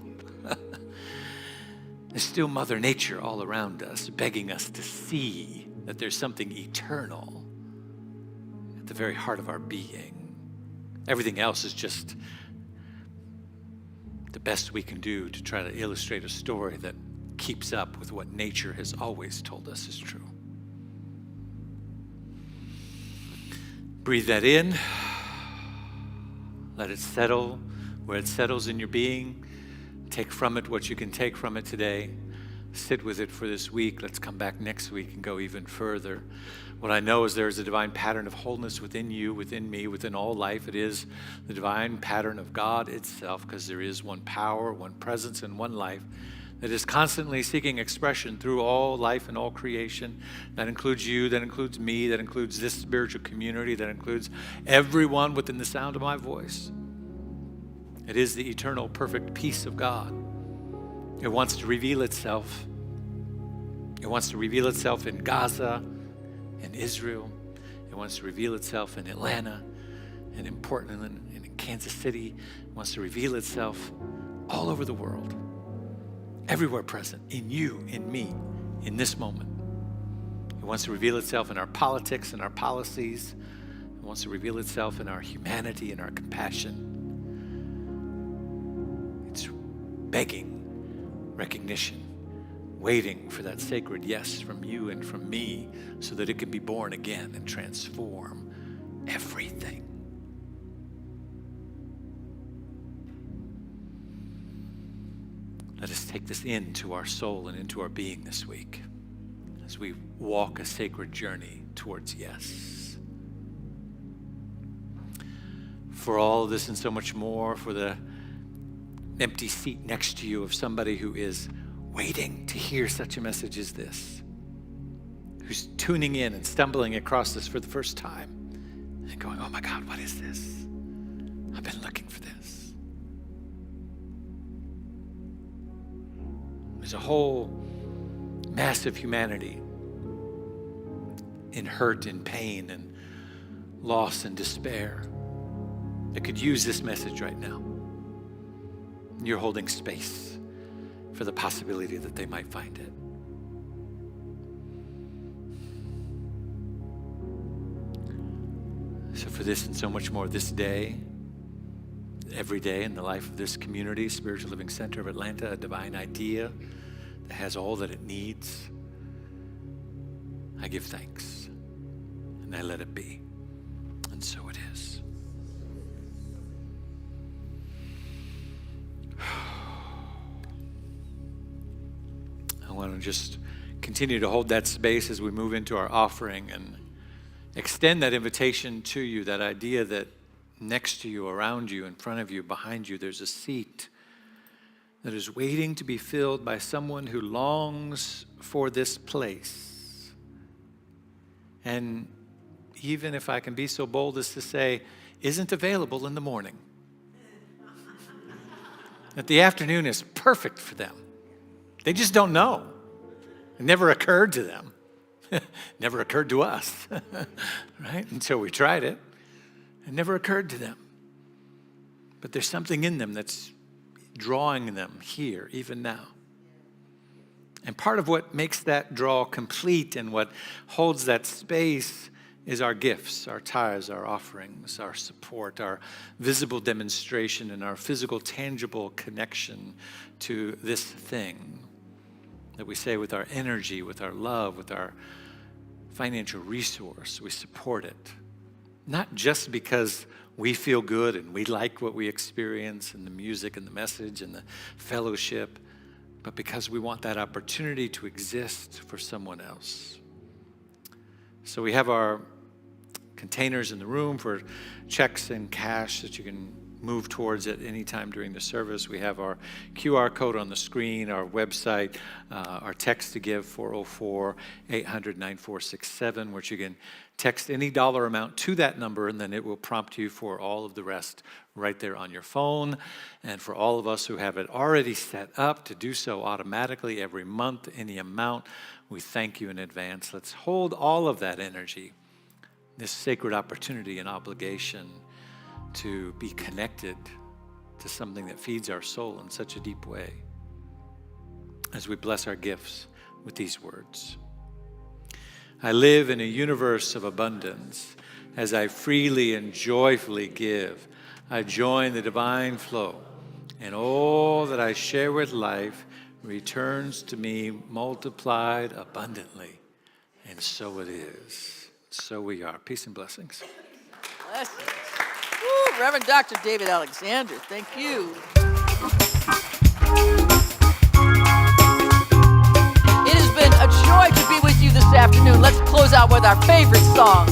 S5: There's still Mother Nature all around us, begging us to see that there's something eternal at the very heart of our being. Everything else is just the best we can do to try to illustrate a story that keeps up with what nature has always told us is true. Breathe that in. Let it settle where it settles in your being. Take from it what you can take from it today. Sit with it for this week. Let's come back next week and go even further. What I know is there is a divine pattern of wholeness within you, within me, within all life. It is the divine pattern of God itself, because there is one power, one presence, and one life that is constantly seeking expression through all life and all creation. That includes you, that includes me, that includes this spiritual community, that includes everyone within the sound of my voice. It is the eternal, perfect peace of God. It wants to reveal itself. It wants to reveal itself in Gaza, in Israel. It wants to reveal itself in Atlanta, and in Portland, and in Kansas City. It wants to reveal itself all over the world. Everywhere present, in you, in me, in this moment. It wants to reveal itself in our politics and our policies. It wants to reveal itself in our humanity and our compassion. It's begging recognition, waiting for that sacred yes from you and from me so that it can be born again and transform everything. Let us take this into our soul and into our being this week as we walk a sacred journey towards yes. For all of this and so much more, for the empty seat next to you of somebody who is waiting to hear such a message as this, who's tuning in and stumbling across this for the first time and going, oh my God, what is this? I've been looking for this. There's a whole mass of humanity in hurt and pain and loss and despair that could use this message right now. You're holding space for the possibility that they might find it. So for this and so much more this day, every day in the life of this community, Spiritual Living Center of Atlanta, a divine idea that has all that it needs, I give thanks and I let it be. And so it is. I want to just continue to hold that space as we move into our offering and extend that invitation to you, that idea that next to you, around you, in front of you, behind you, there's a seat that is waiting to be filled by someone who longs for this place. And even if I can be so bold as to say, isn't available in the morning. That the afternoon is perfect for them. They just don't know. It never occurred to them. Never occurred to us, right? Until we tried it. It never occurred to them. But there's something in them that's drawing them here, even now. And part of what makes that draw complete and what holds that space is our gifts, our tithes, our offerings, our support, our visible demonstration, and our physical, tangible connection to this thing that we say with our energy, with our love, with our financial resource. We support it. Not just because we feel good and we like what we experience and the music and the message and the fellowship, but because we want that opportunity to exist for someone else. So we have our containers in the room for checks and cash that you can move towards at any time during the service. We have our QR code on the screen, our website, our text to give, 404-800-9467, which you can text any dollar amount to that number, and then it will prompt you for all of the rest right there on your phone. And for all of us who have it already set up to do so automatically every month, any amount, we thank you in advance. Let's hold all of that energy, this sacred opportunity and obligation to be connected to something that feeds our soul in such a deep way, as we bless our gifts with these words. I live in a universe of abundance. As I freely and joyfully give, I join the divine flow, and all that I share with life returns to me multiplied abundantly. And so it is. So we are. Peace and blessings.
S1: Blessings. Woo, Reverend Dr. David Alexander, thank you. It has been a joy to be with you this afternoon. Let's close out with our favorite song.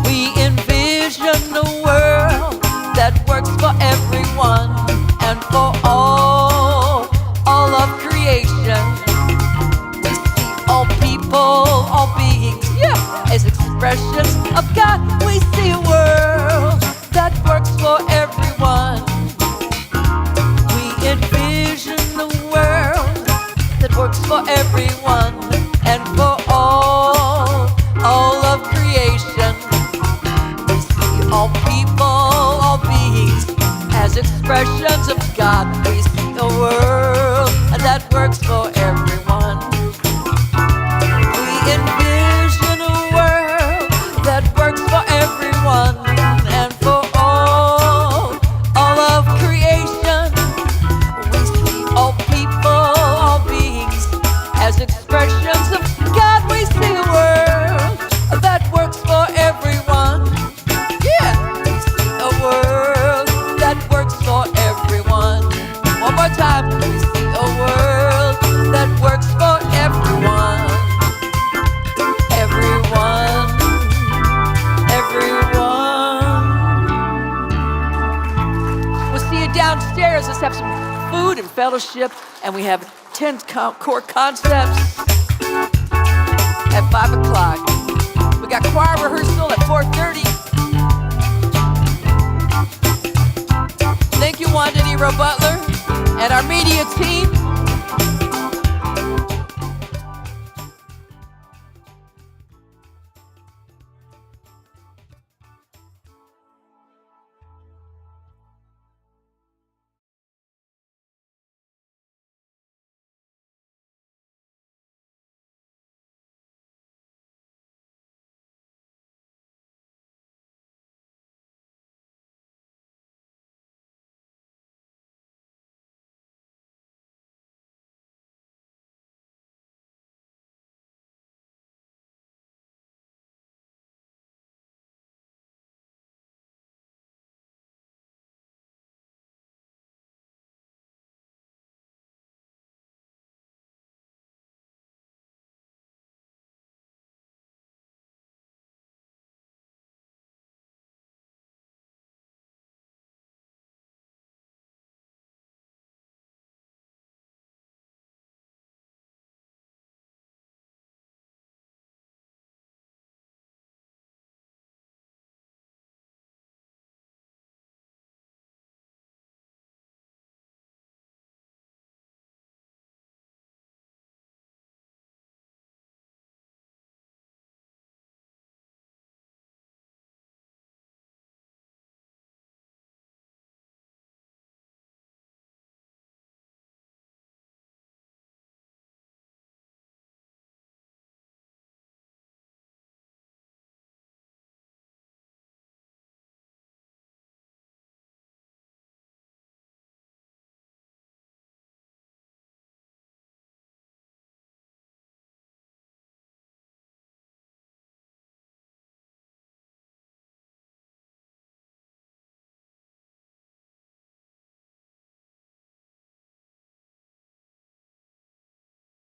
S1: We envision a world that works for everyone and for all of creation. We see all people, all beings, as expressions of God. We see a world that works for everyone. We envision a world that works for everyone and for all of creation. We see all people, all beings as expressions of God. We see a world that works for everyone. We envision a world that works for everyone and for all of creation. We see all have some food and fellowship, and we have 10 core concepts at 5 o'clock. We got choir rehearsal at 4:30. Thank you, Wanda Nero Butler, and our media team.